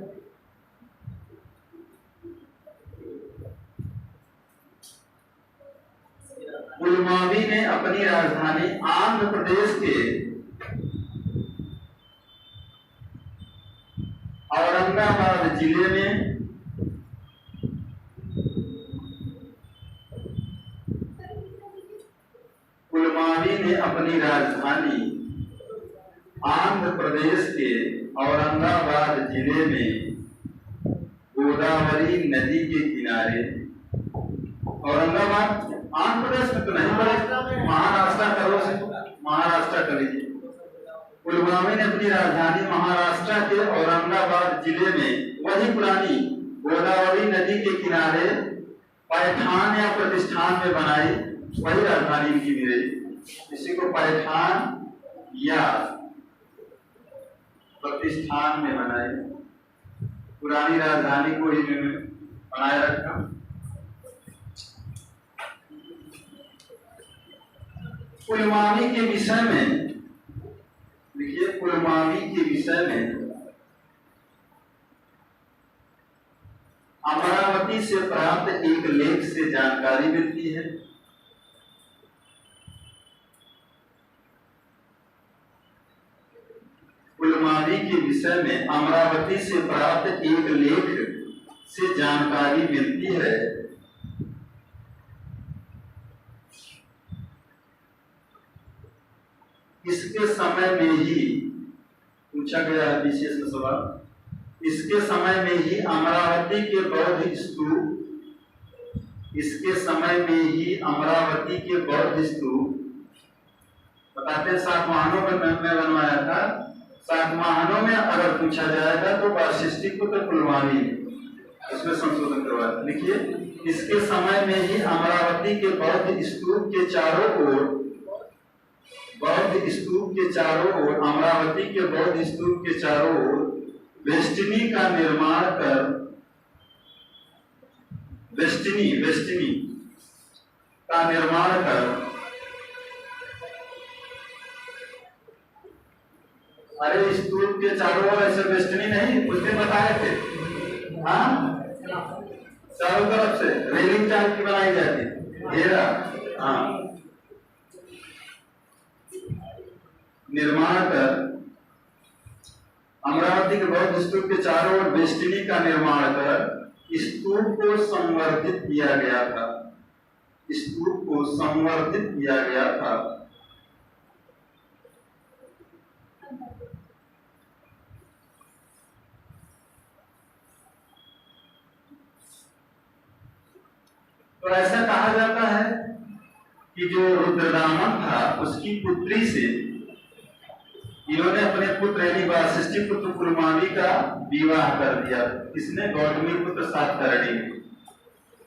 पुलमावी ने अपनी राजधानी आंध्र प्रदेश के औरंगाबाद जिले में पुलमावी ने अपनी राजधानी आंध्र प्रदेश के औरंगाबाद जिले में गोदावरी नदी के किनारे, औरंगाबाद आंध्र प्रदेश में तो नहीं पड़े, महाराष्ट्र करो से, महाराष्ट्र कर लीजिए। पुलमावी ने अपनी राजधानी महाराष्ट्र के औरंगाबाद जिले में वही पुरानी गोदावरी नदी के किनारे पैठान या प्रतिष्ठान में बनाई, वही राजधानी इनकी भी रही। इसी को पैठान या प्रतिष्ठान में बनाई, पुरानी राजधानी को ही बनाए रखा। पुलमावी के विषय में देखिए, पुलमावी के विषय में अमरावती से प्राप्त एक लेख से जानकारी मिलती है। पुलमावी कुलमावी के विषय में अमरावती से प्राप्त एक लेख से जानकारी मिलती है। इसके समय में ही पूछा गया है विशेष सवाल, इसके समय में ही अमरावती के बौद्ध स्तूप, इसके समय में ही अमरावती के बौद्ध स्तूप बताते हैं सातवाहनों में बनवाया था। सातवाहनों में अगर पूछा जाएगा तो वाशिष्ठी पुत्र कुलमावी, इसमें संशोधन करवाया। लिखिए, इसके समय में ही अमरावती के बौद्ध स्तूप के चारों ओर, बौद्ध स्तूप के चारों ओर, अमरावती के बौद्ध स्तूप के चारों ओर वेष्टिनी का निर्माण कर, वेष्टिनी का निर्माण कर, अरे स्तूप के चारों ओर ऐसे वेष्टिनी नहीं, कुछ दिन बताए थे, हाँ, चारों तरफ से रेलिंग टाइप की बनाई जाती, घेरा, हाँ, निर्माण कर, अमरावती के बौद्ध स्तूप के चारों ओर वेष्टिनी का निर्माण कर स्तूप को संवर्धित किया गया था, स्तूप को संवर्धित किया गया था। तो ऐसा कहा जाता है कि जो रुद्रदामन था उसकी पुत्री से इन्होंने अपने पुत्र यानी वाशिष्ठी पुत्र कुलमावी का विवाह कर दिया। किसने? गौतमी पुत्र सातकर्णी।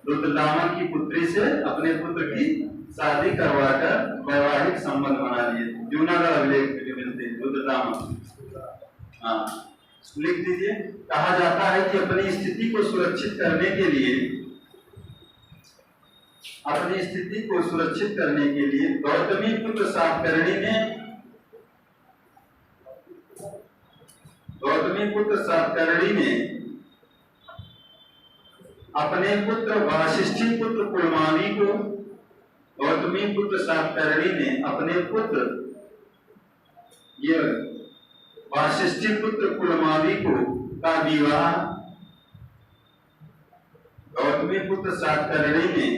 रुद्रदामन की पुत्री से अपने पुत्र की शादी करवाकर वैवाहिक संबंध बना लिए। जूनागढ़ अभिलेख में मिलते हैं रुद्रदामन। हाँ, लिख दीजिए। कहा जाता है कि अपनी स्थिति को सुरक्षित करने के लिए, अपनी स्थिति को सुरक्षित करने के लिए गौतमी पुत्र सातकर्णी ने, गौतमी पुत्र सातकर्णी ने अपने पुत्र वाशिष्ठी पुत्र कुलमावी को, गौतमी पुत्र सातकर्णी ने अपने पुत्र ये वाशिष्ठी पुत्र कुलमावी को का विवाह, गौतमी पुत्र सातकर्णी ने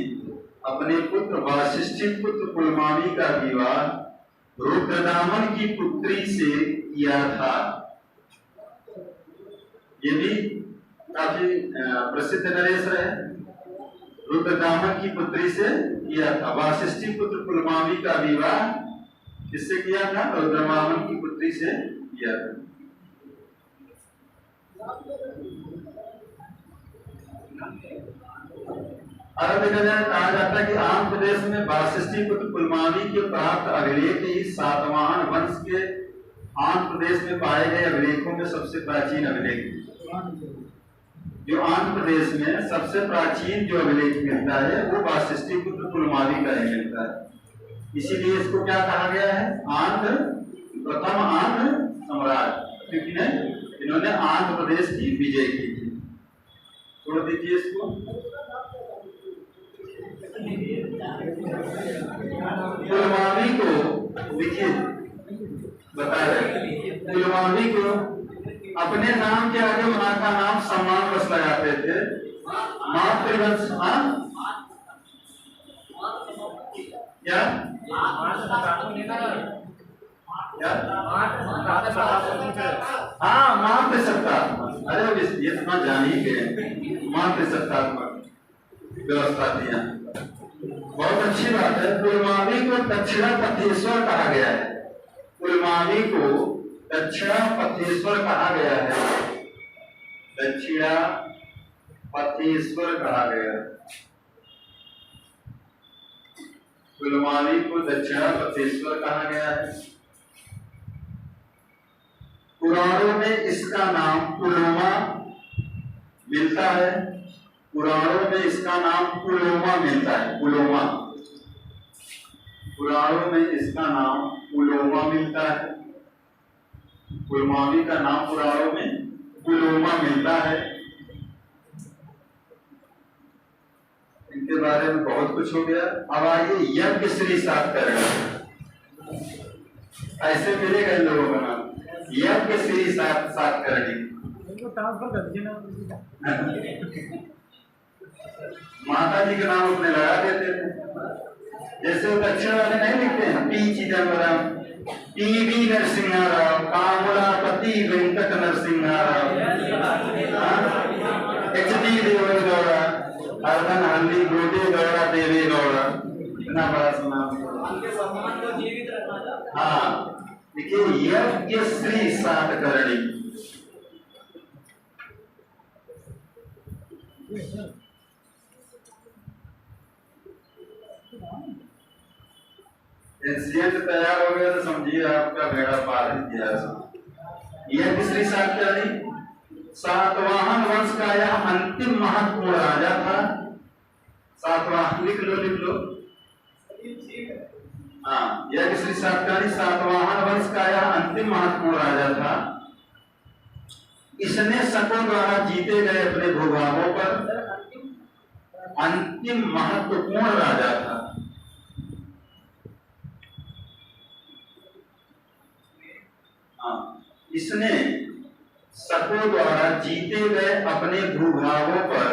अपने पुत्र वाशिष्ठी पुत्र कुलमावी का विवाह रुद्रदामन की पुत्री से किया था। ये भी काफी प्रसिद्ध नरेश है। रुद्रदामन की पुत्री से किया था। वाशिष्ठी पुत्र कुलमावी का विवाह किससे किया था? रुद्रदामन की पुत्री से किया था। कहा जाता है कि आंध्र प्रदेश में वाशिष्ठी पुत्र कुलमावी के प्राप्त अभिलेख ही सातवाहन वंश के आंध्र प्रदेश में पाए गए अभिलेखों में सबसे प्राचीन अभिलेख। जो आंध्र प्रदेश में सबसे प्राचीन जो अभिलेख मिलता है वो वाशिष्ठी पुत्र कुलमावी का ही मिलता है। इसीलिए इसको क्या कहा गया है? आंध्र, प्रथम आंध्र सम्राट, क्योंकि इन्होंने आंध्र प्रदेश की विजय की थी। छोड़ दीजिए इसको। कुलमावी को देखिए बता रहे, कुलमावी को अपने नाम के आगे मां का नाम सम्मान बस लगाते थे। मातृवंश, क्या हाँ, मातृसत्तात्मक। अरे ये तो जान ही गए, मातृसत्तात्मक व्यवस्था दिया। बहुत अच्छी बात है। कुलमावी को दक्षिणा पथेश्वर कहा गया है। कुलमावी को दक्षिणा पथेश्वर कहा गया है। दक्षिणा पथेश्वर कहा गया है। कुलमावी को दक्षिणा पथेश्वर कहा गया है। पुराणों में इसका नाम पुलोमा मिलता है। पुराणों में इसका नाम पुलोमा मिलता है। पुलोमा, पुराणों में इसका नाम पुलोमा मिलता है। कुलमावी का नाम पुराणों में पुलोमा मिलता है। इनके बारे में बहुत कुछ हो गया। अब आइए यज्ञ श्री सातकर्णी। ऐसे मिलेगा इन लोगों का नाम यज्ञ श्री सातकर्णी। ट्रांसफर कर दीजिए ना। माता जी के नाम अपने लगा देते थे, जैसे दक्षिण वाले नहीं लिखते हैं P Chidambaram, P Narasimha Rao, Kamalapati Venkat Narasimha Rao, H D. Deve Gowda, earthen हल्ली गोटे गौड़ा देवी गौड़ा, इतना बड़ा सुनाम। हाँ देखिए, यज्ञ श्री सातकर्णी। एनसीएट तैयार हो गया तो समझिए आपका बेड़ा पार ही किया। यज्ञ श्री सातकर्णी सातवाहन वंश का यह अंतिम महत्वपूर्ण राजा था। सातवाहन लिख लो। हाँ, यज्ञ श्री सातकर्णी सातवाहन वंश का यह अंतिम महत्वपूर्ण राजा था। इसने शकों द्वारा जीते गए अपने भूभागों पर अंतिम महत्वपूर्ण राजा था। हाँ, इसने शकों द्वारा जीते गए अपने भूभागों पर,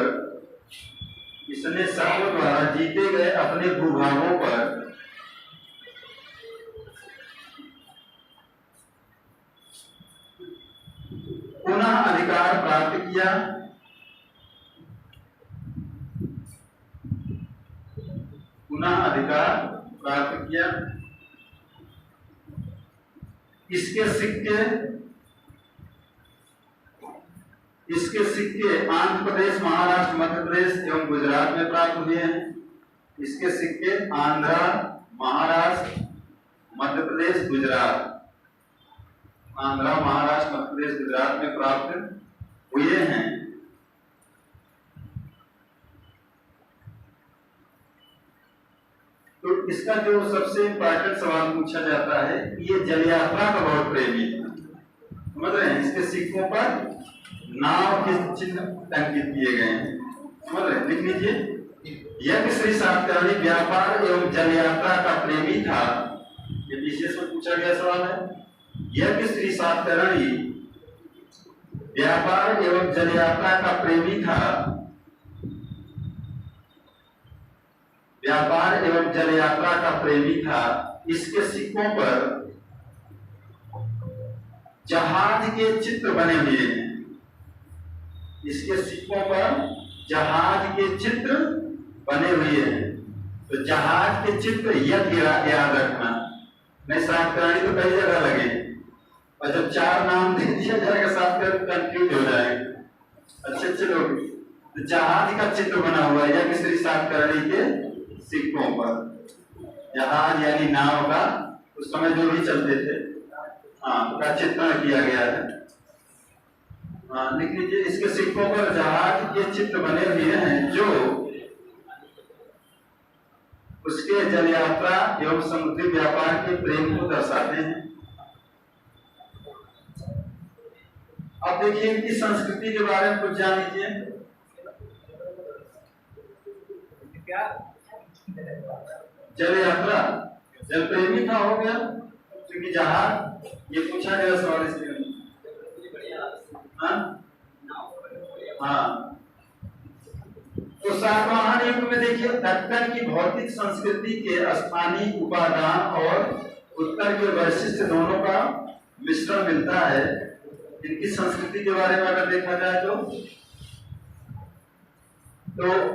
इसने शकों द्वारा जीते गए अपने भूभागों पर पुनः अधिकार प्राप्त किया। पुनः अधिकार प्राप्त किया। इसके सिक्के आंध्र प्रदेश, महाराष्ट्र, मध्य प्रदेश एवं गुजरात में प्राप्त हुए हैं। इसके सिक्के आंध्र, महाराष्ट्र, मध्य प्रदेश, गुजरात, आंध्र, महाराष्ट्र, मध्य प्रदेश, गुजरात में प्राप्त हुए हैं। तो इसका जो सबसे इंपॉर्टेंट सवाल पूछा जाता है, ये जल यात्रा का बहुत प्रेमी था, समझ रहे हैं। इसके सिक्कों पर नाव के चिन्ह अंकित किए गए हैं, समझ रहे हैं, लिख लीजिए। यज्ञ श्री सातकर्णी व्यापार एवं जल यात्रा का प्रेमी था। ये विशेष में पूछा गया सवाल है। यज्ञ श्री सातकर्णी व्यापार एवं जल यात्रा का प्रेमी था। व्यापार एवं जल यात्रा का प्रेमी था। इसके सिक्कों पर जहाज के चित्र बने हुए हैं। इसके सिक्कों पर जहाज के चित्र बने हुए हैं। तो जहाज के चित्र याद रखना, नहीं सातकर्णी तो कई जगह लगे, और जब चार नाम दे दिया जाएगा सातकर्णी कंफ्यूज हो जाएगा। अच्छे लोग, तो जहाज का चित्र बना हुआ है यज्ञ श्री सातकर्णी के सिक्कों पर। जहाज यानी नाव का, उस समय जो भी चलते थे, हाँ, का चित्रण किया गया है। हाँ, लिख लीजिए। इसके सिक्कों पर जहाज के चित्र बने हुए हैं जो उसके जल यात्रा एवं समुद्री व्यापार के प्रेम को दर्शाते हैं। अब देखिए इनकी संस्कृति के बारे में कुछ जान लीजिए। जल यात्रा, जल प्रेमी था, हो गया, क्योंकि जहाज, ये पूछा गया सवाल इसलिए। हाँ, तो सातवाहन युग में देखिए दक्कन की भौतिक संस्कृति के स्थानीय उपादान और उत्तर के वैशिष्ट दोनों का मिश्रण मिलता है। इनकी संस्कृति के बारे में अगर देखा जाए तो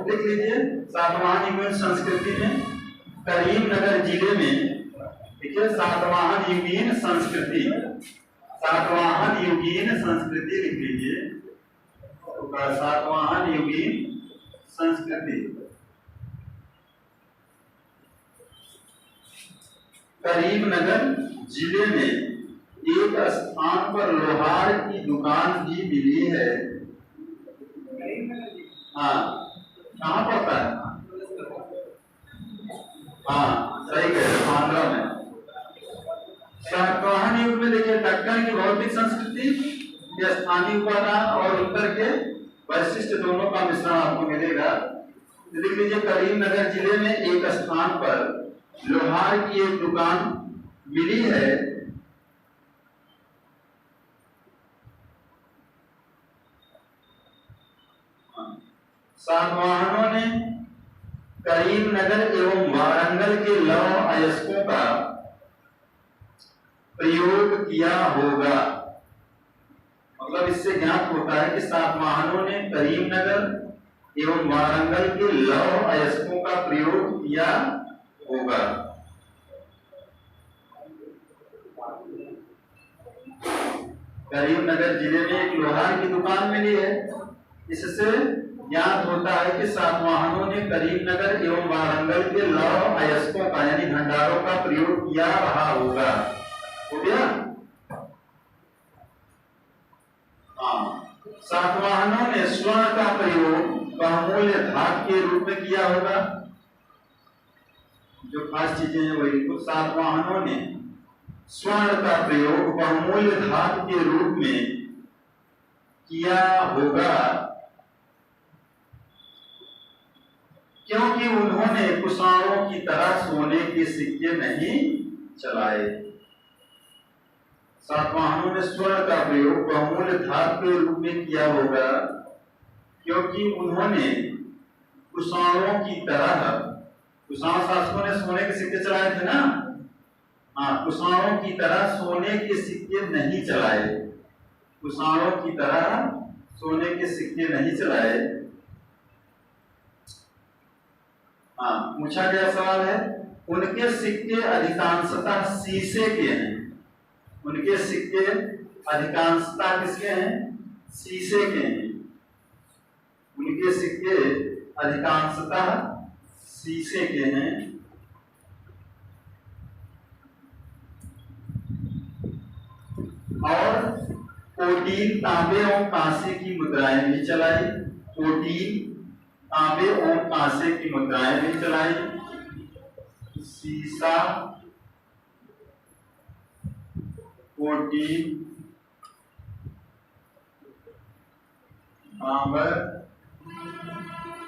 लिख लीजिए। सातवाहन युगीन संस्कृति में करीमनगर जिले में, देखिए सातवाहन युगीन संस्कृति, सातवाहन युगीन संस्कृति लिख लीजिए। सातवाहन युगीन संस्कृति करीमनगर जिले में एक स्थान पर लोहार की दुकान भी मिली है। हाँ, कहाँ पड़ता है? हाँ, सही कह रहे, आंध्रा में। सातवाहन युग में देखिए दक्कन की भौतिक संस्कृति के स्थानीय उपादान और उत्तर के वैशिष्ट दोनों का मिश्रण आपको मिलेगा। लिख लीजिए, करीमनगर जिले में एक स्थान पर लोहार की एक दुकान मिली है सातवाहनों ने करीमनगर एवं वारंगल के लौह अयस्कों का प्रयोग किया होगा। मतलब इससे ज्ञात होता है कि सातवाहनों ने करीमनगर एवं वारंगल के लौह अयस्कों का प्रयोग किया होगा। करीमनगर जिले में एक लोहार की दुकान मिली है। इससे ज्ञात होता है कि सातवाहनों ने करीमनगर एवं वारंगल के लौह अयस्कों का यानी भंडारों का प्रयोग किया रहा होगा। हो गया? हाँ, सातवाहनों ने स्वर्ण का प्रयोग बहुमूल्य धातु के रूप में किया होगा। जो खास चीजें हैं वही तो सातवाहनों ने स्वर्ण का प्रयोग बहुमूल्य धातु के रूप में किया होगा, क्योंकि उन्होंने कुषाणों की तरह सोने के सिक्के नहीं चलाए। सातवाहनों ने स्वर्ण का प्रयोग बहुमूल्य धातु के रूप में किया होगा, क्योंकि उन्होंने कुषाणों की तरह, कुषाण शासकों ने सोने के सिक्के चलाए थे ना, हाँ, कुषाणों की तरह सोने के सिक्के नहीं चलाए। कुषाणों की तरह सोने के सिक्के नहीं चलाए। हाँ, पूछा गया सवाल है, उनके सिक्के अधिकांशतः शीशे के हैं। उनके सिक्के अधिकांशतः किसके हैं? शीशे के हैं। उनके सिक्के अधिकांशतः शीशे के हैं। और कोटीन, तांबे और कांसे की मुद्राएं भी चलाई। कोटीन, तांबे और कांसे की मुद्राएं भी चलाई। सीसा, कोटीन, तांबा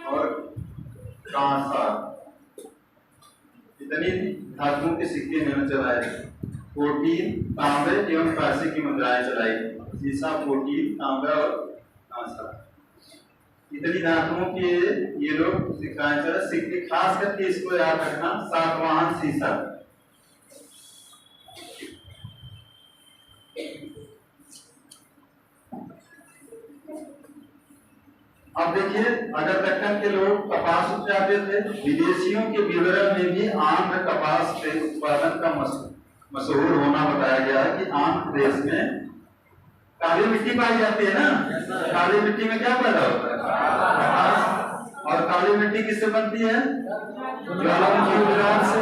और कांसा, इतनी धातुओं के सिक्के मैंने चलाए। कोटीन, तांबे एवं कांसे की मुद्राएं चलाई। सीसा, कोटीन, तांबा और कांसा, इतनी धातुओं के ये लोग सिक्काएं चला। सिक्के खास करके इसको याद रखना, सातवाहन सीसा। अब देखिए, अगर दक्कन के लोग कपास उपजाते थे, विदेशियों के विवरण में भी आंध्र कपास के उत्पादन का मशहूर होना बताया गया है कि आंध्र प्रदेश में काली मिट्टी पाई जाती है ना। काली मिट्टी में क्या पैदा होता है? कपास। और काली मिट्टी किससे बनती है? ज्वालामुखी गुजरात से।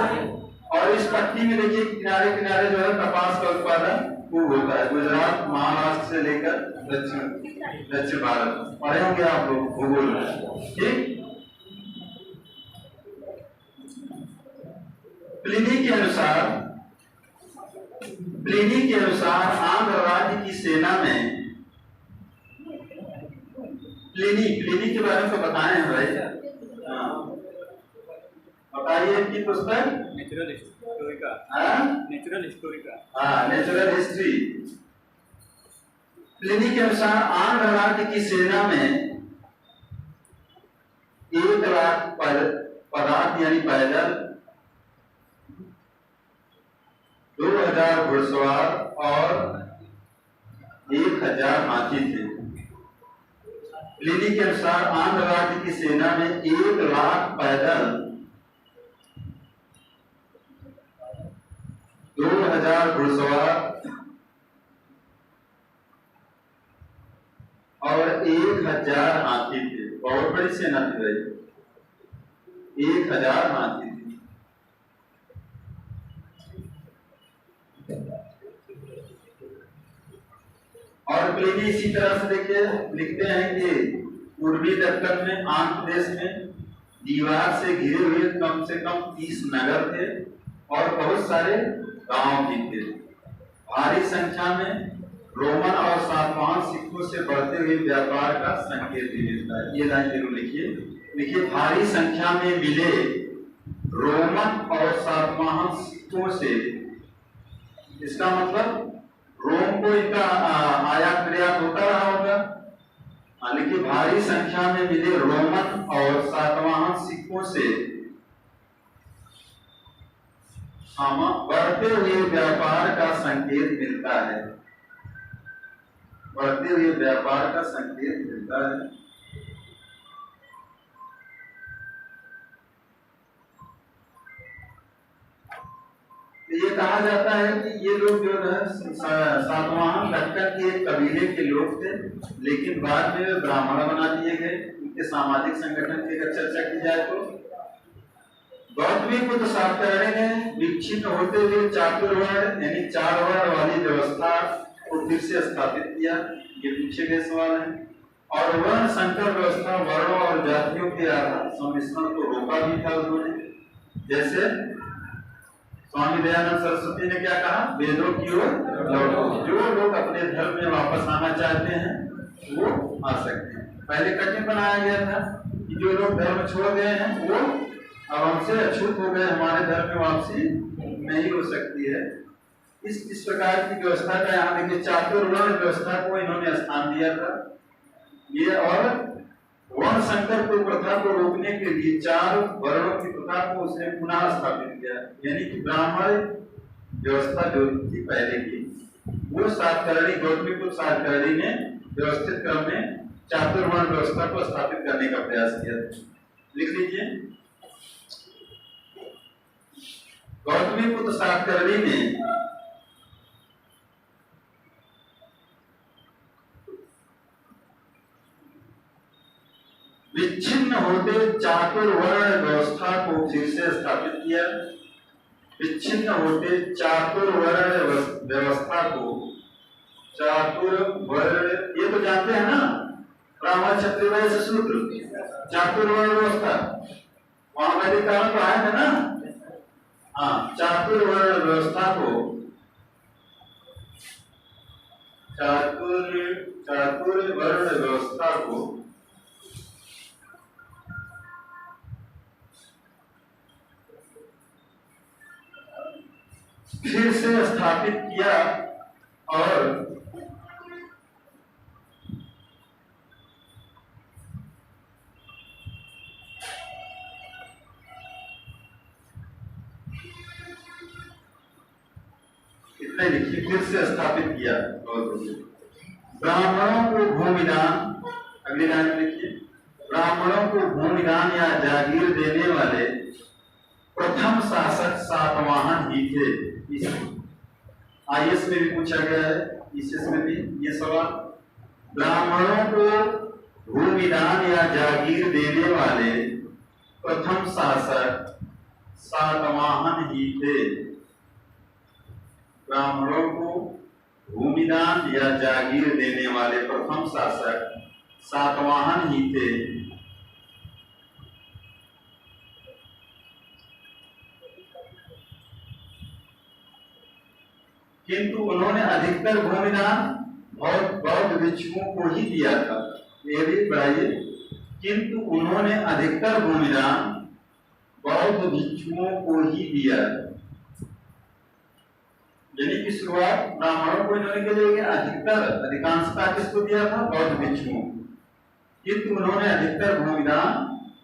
और इस पट्टी में देखिए किनारे किनारे जो है कपास का उत्पादन खूब होता है। गुजरात, महाराष्ट्र से लेकर दक्षिण भारत। पढ़े होंगे आप लोग भूगोल में, ठीक? प्लिनी के अनुसार आंध्र राज्य की सेना में, प्लिनी के बारे में तो बताए हैं भाई। बताइए इनकी पुस्तक नेचुरल हिस्ट्री का। Natural history. प्लिनी के अनुसार आंध्र राज्य की सेना में 1 लाख पदार्थ यानी पैदल, 2000 घुड़सवार और 1000 हाथी थे। प्लिनी के अनुसार आंध्र राज्य की सेना में 1 लाख पैदल, 2000 घुड़सवार और 1000 हाथी थे। बहुत बड़ी सेना थी भाई, 1000 हाथी थे। और प्लिनी इसी तरह से देखिए लिखते हैं कि पूर्वी दक्कन में, आंध्र प्रदेश में दीवार से घिरे हुए कम से कम 30 नगर थे और बहुत सारे गांव भी थे। भारी संख्या में रोमन और सातवाहन सिक्कों से बढ़ते हुए व्यापार का संकेत भी मिलता है। ये लाइन जरूर लिखिए, भारी संख्या में मिले रोमन और सातवाहन सिक्कों से, इसका मतलब रोम को इनका आयात निर्यात होता रहा होगा, बल्कि भारी संख्या में मिले रोमन और सातवाहन सिक्कों से बढ़ते हुए व्यापार का संकेत मिलता है। बढ़ते हुए व्यापार का संकेत मिलता है। ये कहा जाता है कि ये लोग जो है सातवाहन दक्कन के कबीले के लोग थे, लेकिन बाद में ब्राह्मण बना दिए गए। उनके सामाजिक संगठन की अगर चर्चा की जाए तो गौतमी बुद्ध सातकर्णी ने विच्छिन्न होते हुए चातुर्वर्ण यानी 4 वर्ण वाली व्यवस्था को फिर से स्थापित किया। ये पीछे के सवाल है। और वर्ण संकर व्यवस्था वर्णों और जातियों के सम्मिश्रण को रोका भी था उन्होंने। जैसे स्वामी दयानंद सरस्वती ने क्या कहा, वेदों की ओर लौटो। जो लोग अपने धर्म में वापस आना चाहते हैं वो आ सकते हैं। पहले कठिन बनाया गया था कि जो लोग धर्म छोड़ गए हैं वो अब हमसे अछूत हो गए, हमारे धर्म में वापसी नहीं हो सकती है। इस प्रकार की व्यवस्था का यहाँ देखिए चातुर्वर्ण व्यवस्था को इन्होंने स्थान दिया था। ये और वर्ण संकर को प्रथा को रोकने के लिए 4 वर्णों की प्रथा को उसने पुनः स्थापित किया। यानी कि ब्राह्मण व्यवस्था जो थी पहले की, वो सातकर्णी गौतमी बुद्ध सातकर्णी ने व्यवस्थित क्रम में चातुर्वर्ण व्यवस्था को स्थापित करने का प्रयास किया। लिख लीजिए, गौतमी बुद्ध सातकर्णी ने विच्छिन्न होते चातुर्वर्ण व्यवस्था को फिर से स्थापित किया। विच्छिन्न होते चातुर्वर्ण व्यवस्था को, चातुर्वर्ण ये तो जानते हैं ना, ब्राह्मण क्षत्रिय वैश्य शूद्र चातुर्वर्ण व्यवस्था, वहां वैदिक काल में आया था ना। हाँ, चातुर्वर्ण व्यवस्था को चातुर्वर्ण व्यवस्था को फिर से स्थापित किया और इतने लिखिए, फिर से स्थापित किया। ब्राह्मणों को भूमिदान, अगली लाइन में लिखिए, ब्राह्मणों को भूमिदान या जागीर देने वाले प्रथम शासक सातवाहन ही थे। आईएएस में भी पूछा गया है, ईसीएस में भी ये सवाल। ब्राह्मणों को भूमिदान या जागीर देने वाले प्रथम शासक सातवाहन ही थे। ब्राह्मणों को भूमिदान या जागीर देने वाले प्रथम शासक सातवाहन ही थे। किंतु उन्होंने अधिकतर भूमिदान बौद्ध भिक्षुओं को ही दिया था। ये भी बढ़ाइए, किंतु उन्होंने अधिकतर भूमिदान बौद्ध भिक्षुओं को ही दिया। यानी कि शुरुआत ब्राह्मणों को इन्होंने के लिए अधिकतर अधिकांशता किसको दिया था, बौद्ध भिक्षुओं। किंतु उन्होंने अधिकतर भूमिदान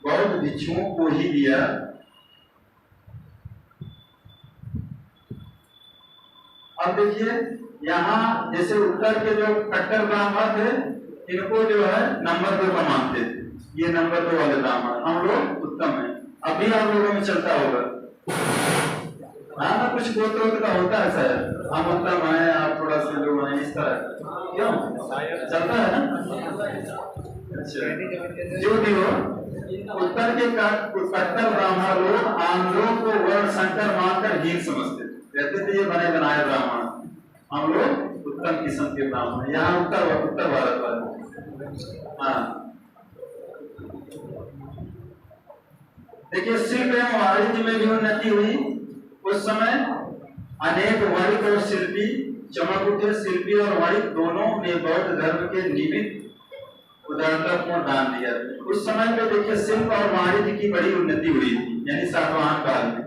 बौद्ध भिक्षुओं को ही दिया। अब देखिए यहाँ जैसे उत्तर के जो कट्टर ब्राह्मण थे, इनको जो है नंबर 2 का मानते थे। ये नंबर 2 वाले ब्राह्मण, हम लोग उत्तम है। अभी आप लोगों में चलता होगा, हाँ ना, कुछ गोत्र का होता है सर, हम उत्तम है, आप थोड़ा सा लोग हैं, इस तरह क्यों चलता है ना। अच्छा, जो भी हो, उत्तर के कट्टर ब्राह्मण लोग आंध्रों को वर्ण संकर मानकर हीन समझते थे। कहते थे ये बने बनाए ब्राह्मण, हम लोग उत्तम किस्म के ब्राह्मण। यहाँ उत्तर भारत वाले। हाँ, देखिए शिल्प एवं वाणिज्य में भी उन्नति हुई। उस समय अनेक वणिक और शिल्पी चमक उठे। शिल्पी और वणिक दोनों ने बौद्ध धर्म के निमित्त उदारतापूर्ण दान दिया। उस समय पे देखिए शिल्प और वाणिज्य की बड़ी उन्नति हुई थी, यानी सातवाहन काल में।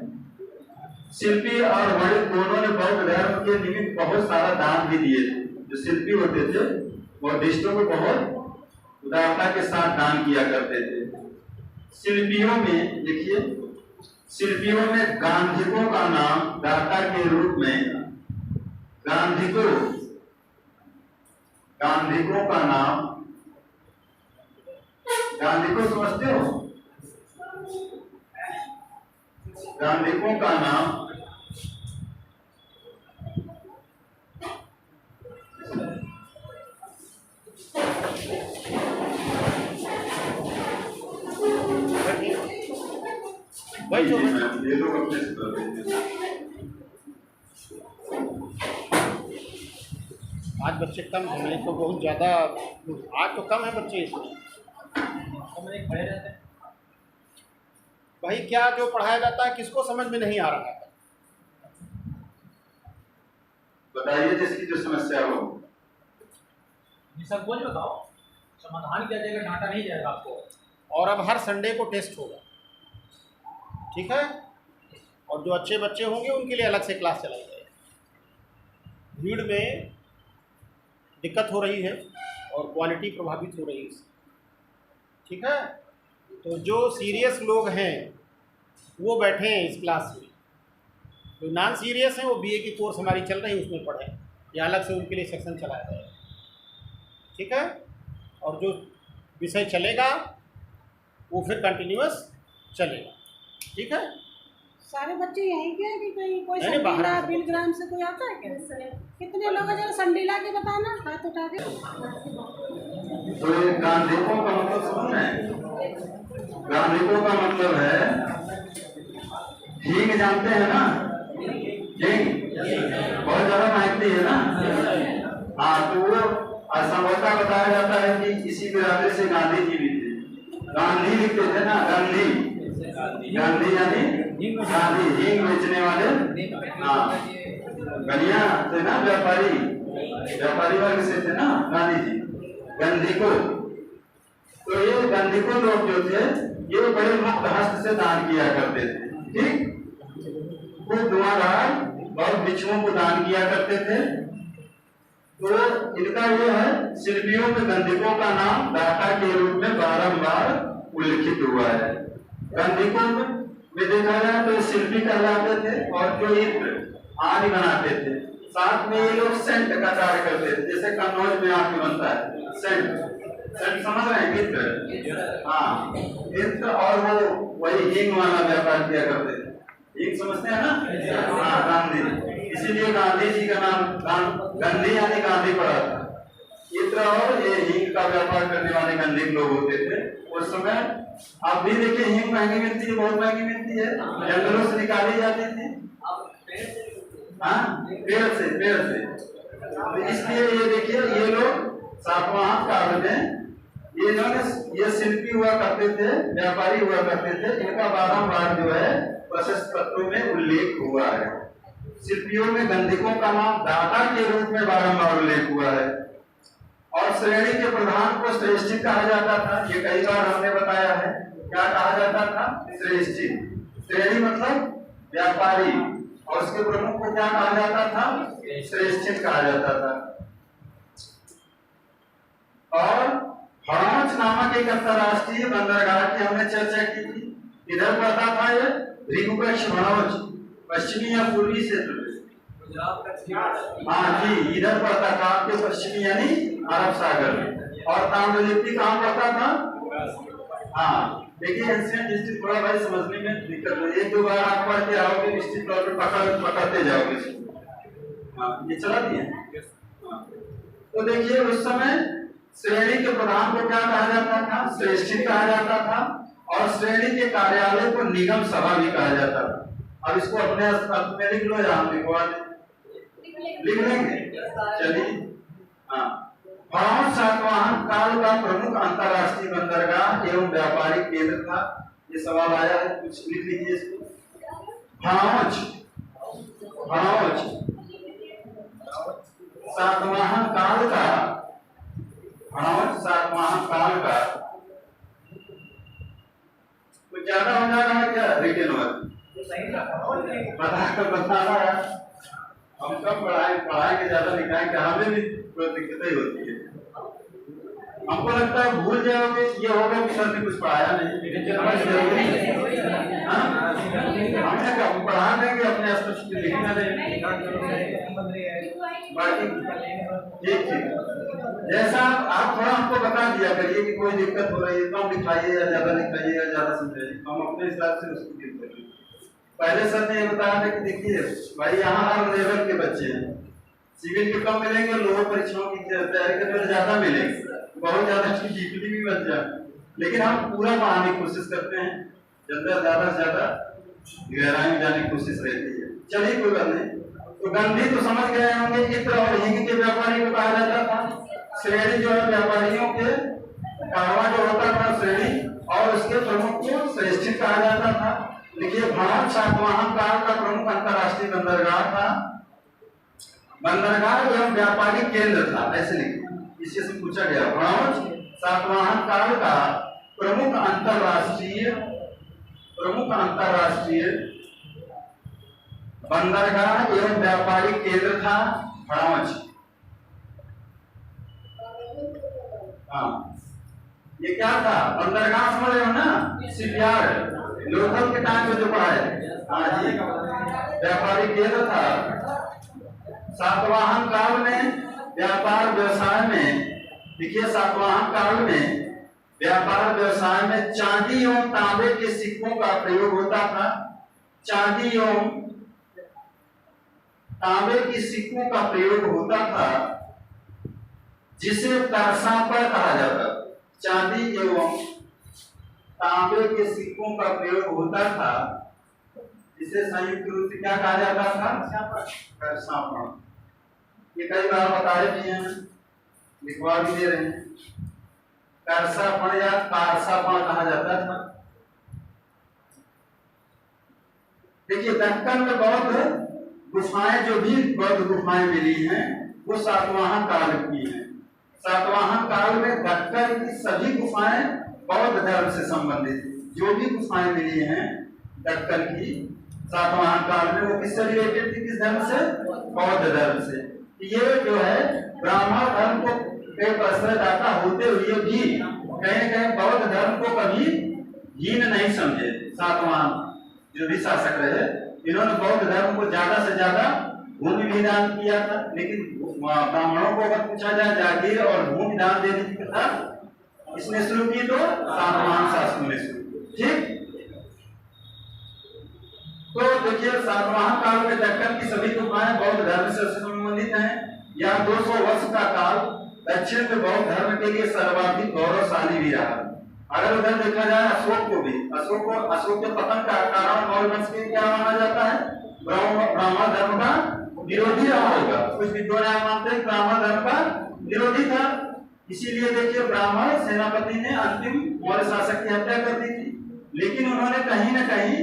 शिल्पी और वणिक दोनों ने बौद्ध धर्म के निमित्त बहुत सारा दान भी दिए थे। जो शिल्पी होते थे वो दिष्टों को बहुत उदारता के साथ दान किया करते थे। शिल्पियों में देखिए, शिल्पियों में गांधिकों का नाम दाता के रूप में, गांधिकों का नाम, गांधिको समझते हो? गांधिकों का नाम भाई जो ये लोग अपने से कर देते हैं। आज बच्चे कम हैं, नहीं तो बहुत ज़्यादा आज तो कम है बच्चे इसमें। भाई क्या जो पढ़ाया जाता है किसको समझ में नहीं आ रहा है? बताइए जिसकी जो समस्या हो। ये सब बोल बताओ, समाधान किया जाएगा, डांटा नहीं जाएगा आपको। और अब हर संडे को टेस्ट होगा, ठीक है? और जो अच्छे बच्चे होंगे उनके लिए अलग से क्लास चलाई जाएगी। भीड़ में दिक्कत हो रही है और क्वालिटी प्रभावित हो रही है इससे, ठीक है? तो जो सीरियस लोग हैं वो बैठे हैं इस क्लास में, जो नॉन सीरियस हैं वो बीए की कोर्स हमारी चल रही है उसमें पढ़ें, या अलग से उनके लिए सेक्शन चलाया जाएगा, ठीक है? और जो विषय चलेगा वो फिर कंटिन्यूअस चलेगा, ठीक है? सारे बच्चे यहीं के हैं कि कोई नहीं, बाहर संडीला बिलग्राम से कोई आता है क्या? कितने लोग हैं? जरा संडीला के बताना, हाथ उठा के। तो ये गांधिकों का मतलब समझ रहे हैं? गांधिकों का मतलब है हींग, जानते हैं ना? हींग बहुत ज्यादा महकती है ना। हाँ, तो वो संभवतः बताया जाता है कि इसी बिरादरी से गांधी जी भी थे। गांधी लिखते थे ना, गांधी यानी गांधी, हींग बेचने वाले। हाँ, गलिया थे ना, व्यापारी वर्ग से थे ना गांधी जी, गंधिको। तो ये गंधिको लोग जो थे ये बड़े मुक्त हस्त से दान किया करते थे, ठीक? वो धुआंधार और बिच्छुओं को दान किया करते थे। तो इनका ये है, शिल्पियों में गंधिकों का नाम दाता के रूप में बारंबार उल्लिखित हुआ है। गंधिकों में देखा जाए तो शिल्पी कहलाते थे और जो इत्र आदि बनाते थे। साथ में ये लोग सेंट का कार्य करते थे, जैसे कन्नौज में आदि बनता है सेंट समझ रहे हैं? इत्र, हाँ, इत्र। और वो वही हींग वाला व्यापार किया करते थे। हींग समझते हैं ना? हाँ, गांधी, इसीलिए गांधी जी का नाम गंधी यानी गांधी पड़ा था। इत्र और ये हींग का व्यापार करने वाले गंधी लोग होते थे उस समय। आप भी देखिए, हींग महंगी मिलती है, बहुत महंगी मिलती है, जंगलों से निकाली जाती थी। हाँ, पेड़ से। इसलिए ये देखिए, ये लोग सातवाहन काल में ये शिल्पी हुआ करते थे, व्यापारी हुआ करते थे। इनका बारंबार जो है प्रशस्त पत्रों में उल्लेख हुआ है। शिल्पियों में गंधिकों का नाम दाता के रूप में बारंबार उल्लेख हुआ है। और श्रेणी के प्रधान को श्रेष्ठी कहा जाता था। ये कई बार हमने बताया है, क्या कहा जाता था? श्रेष्ठी। श्रेणी मतलब व्यापारी, और उसके प्रमुख को क्या कहा जाता था? श्रेष्ठी कहा जाता था। और हड़ौच नामक एक अंतरराष्ट्रीय बंदरगाह की हमने चर्चा की थी। इधर पड़ता था ये भृगुपक्ष हड़ौच, पश्चिमी या पूर्वी क्षेत्र में। हाँ जी, इधर पड़ता था आपके पश्चिमी यानी अरब सागर। और ताम्रलिप्ति कहाँ पड़ता था? हाँ, देखिए एंशिएंट हिस्ट्री थोड़ा भाई समझने में दिक्कत है। एक दो बार आप पढ़ के आओगे, निश्चित तौर पर पकड़ते जाओगे। हाँ, ये चला दिए। तो देखिए, उस समय श्रेणी के प्रधान को क्या कहा जाता था? श्रेष्ठी कहा जाता था। और श्रेणी के कार्यालय को निगम सभा भी कहा जाता था। अब इसको अपने अर्थ में लिख लो या हम लिखवा दें? लिख लेंगे, चलिए। हाँ, हड़ौच सातवाहन काल का प्रमुख अंतरराष्ट्रीय बंदरगाह एवं व्यापारिक केंद्र था। ये सवाल आया है, कुछ लिख लीजिए इसको। हड़ौच सातवाहन काल का, हड़ौच सातवाहन काल का। कुछ ज्यादा हो जा रहा है क्या? रिटेन वर्क बता रहा है। हम कब पढ़ाएंगे, ज्यादा लिखाएंगे, हमें भी दिक्कतें होती है। हमको लगता है भूल जाओगे, ये होगा कि सर ने कुछ पढ़ाया नहीं, हमने कब पढ़ा देंगे अपने स्तर से लिखना देंगे। बाकी ठीक ठीक, जैसा आप थोड़ा हमको बता दिया करिए कि कोई दिक्कत हो रही है, कम लिखाइए या ज्यादा लिखाइए या ज्यादा समझाइए, हम अपने हिसाब से उसको ठीक करेंगे। पहले सर ने ये बताया था कि देखिए भाई यहाँ हर लेवल के बच्चे हैं, सिविल के कम मिलेंगे, लोअर परीक्षाओं की तैयारी करने में ज्यादा मिलेंगे, बहुत ज्यादा जीपीडी भी बच जाए, लेकिन हम पूरा पढ़ाने की कोशिश करते हैं, ज्यादा से ज्यादा गहराई में जाने की कोशिश रहती है। चलिए कोई बात नहीं। तो गंधी तो समझ गए होंगे, इत्र और हिंग के व्यापारी को कहा जाता था, श्रेणी जो है व्यापारियों के कारवा जो होता था श्रेणी, और उसके प्रमुख को श्रेष्ठी कहा जाता था। देखिए भारत सातवाहन काल का प्रमुख अंतरराष्ट्रीय बंदरगाह था, बंदरगाह एवं व्यापारिक केंद्र था, ऐसे लिखे, इसी से पूछा गया। भारत सातवाहन काल का प्रमुख अंतरराष्ट्रीय बंदरगाह एवं व्यापारिक केंद्र था भड़ावच। हाँ, ये क्या था? बंदरगाह समझ रहे हो ना, शिपयार्ड, लोकल के टाइम में जो पढ़ा है। हाँ जी, व्यापारिक केंद्र था। सातवाहन काल में व्यापार व्यवसाय में, देखिए सातवाहन काल में व्यापार व्यवसाय में चांदी एवं तांबे के सिक्कों का प्रयोग होता था। चांदी एवं तांबे के सिक्कों का प्रयोग होता था, जिसे तरसापड़ कहा जाता। चांदी एवं तांबे के सिक्कों का प्रयोग होता था, जिसे संयुक्त रूप से क्या कहा जाता था? तरसापड़। ये कई बार बताए भी हैं, लिखवा भी दे रहे हैं। तरसापड़ या तारसापड़ कहा जाता था। देखिए दक्कन में बौद्ध गुफाएं, जो भी बौद्ध गुफाएं मिली हैं, वो सातवाहन काल की हैं। सातवाहन काल में दक्कन की सभी गुफाएं बौद्ध धर्म से संबंधित, जो भी गुफाएं मिली हैं दक्कन की सातवाहन काल में, वो किससे रिलेटेड थी? किस धर्म से? बौद्ध धर्म से। ये जो है ब्राह्मण धर्म को एक आश्रयदाता होते हुए भी कहीं न कहीं बौद्ध धर्म को कभी हीन नहीं समझे। सातवाहन जो भी शासक रहे, इन्होंने बौद्ध धर्म को ज्यादा से ज्यादा भूमि भी दान किया था, लेकिन ब्राह्मणों को अगर पूछा जाए जागीर और भूमि दान देने की कथा इसने शुरू की तो सातवाहन शासकों ने शुरू की। ठीक, तो देखिए सातवाहन काल में दक्कन की सभी गुफाएं बौद्ध धर्म से संबंधित हैं। यह 200 वर्ष का काल दक्षिण में बौद्ध धर्म के लिए सर्वाधिक गौरवशाली भी रहा। अगर उधर देखा जाए अशोक को भी, अशोक के पतन का कारण मौर्य वंश के क्या माना जाता है? ब्राह्मण धर्म का विरोधी रहा होगा। कुछ विद्वान मानते हैं ब्राह्मण धर्म का विरोधी था, इसीलिए देखिए ब्राह्मण सेनापति ने अंतिम मौर्य शासक की हत्या कर दी थी, लेकिन उन्होंने कहीं न कहीं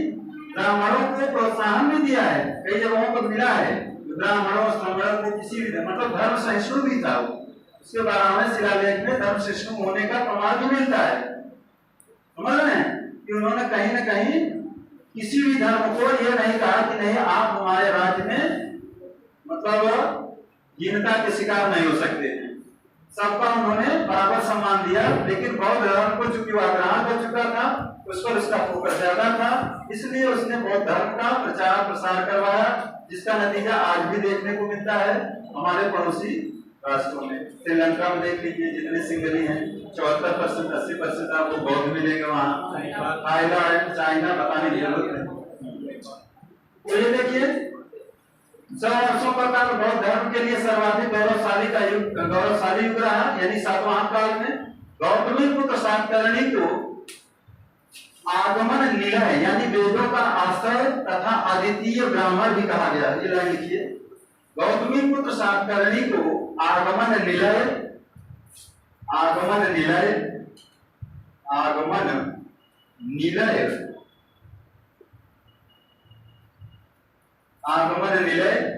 ब्राह्मणों को प्रोत्साहन भी दिया है। कई जगहों पर मिला है ब्राह्मणों श्रमणों को किसी भी मतलब धर्म सहिष्णु भी था। उसके 12वें शिलालेख में धर्म सहिष्णु होने का प्रमाण भी मिलता है। समझ रहे हैं कि उन्होंने कहीं न कहीं किसी भी धर्म को यह नहीं कहा कि नहीं आप हमारे राज्य में मतलब हीनता के शिकार नहीं हो सकते हैं। सबका उन्होंने बराबर सम्मान दिया, लेकिन बौद्ध धर्म को चूंकि वह ग्रहण कर चुका था, उस पर उसका फोकस ज्यादा था, इसलिए उसने बौद्ध धर्म का प्रचार प्रसार करवाया, जिसका नतीजा आज भी देखने को मिलता है हमारे पड़ोसी राष्ट्रों में। श्रीलंका में देख लीजिए जितने सिंगली हैं, 74% 80% आपको बौद्ध मिलेंगे वहाँ। थाईलैंड, चाइना बताने की जरूरत नहीं। तो ये देखिए 100 वर्षों का काल बौद्ध धर्म के लिए सर्वाधिक गौरवशाली युग रहा, यानी सातवाहन काल में। गौतमी पुत्र सातकर्णी को आगमन निलय यानी वेदों का आश्रय तथा अद्वितीय ब्राह्मण भी कहा गया। ये लाइन लिखिए, गौतमी पुत्र सातकर्णी को आगमन निलय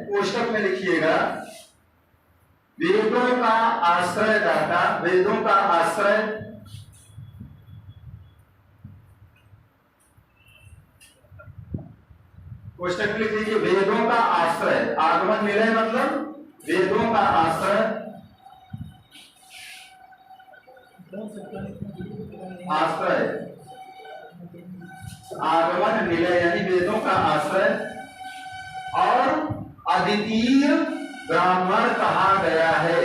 कोष्टक में लिखिएगा, वेदों का आश्रयदाता, वेदों का आश्रय कोष्टक में लिख लीजिए, वेदों का आश्रय। आगमन निलय मतलब वेदों का आश्रय आश्रय, आगमन निलय यानी वेदों का आश्रय, और अद्वितीय ब्राह्मण कहा गया है।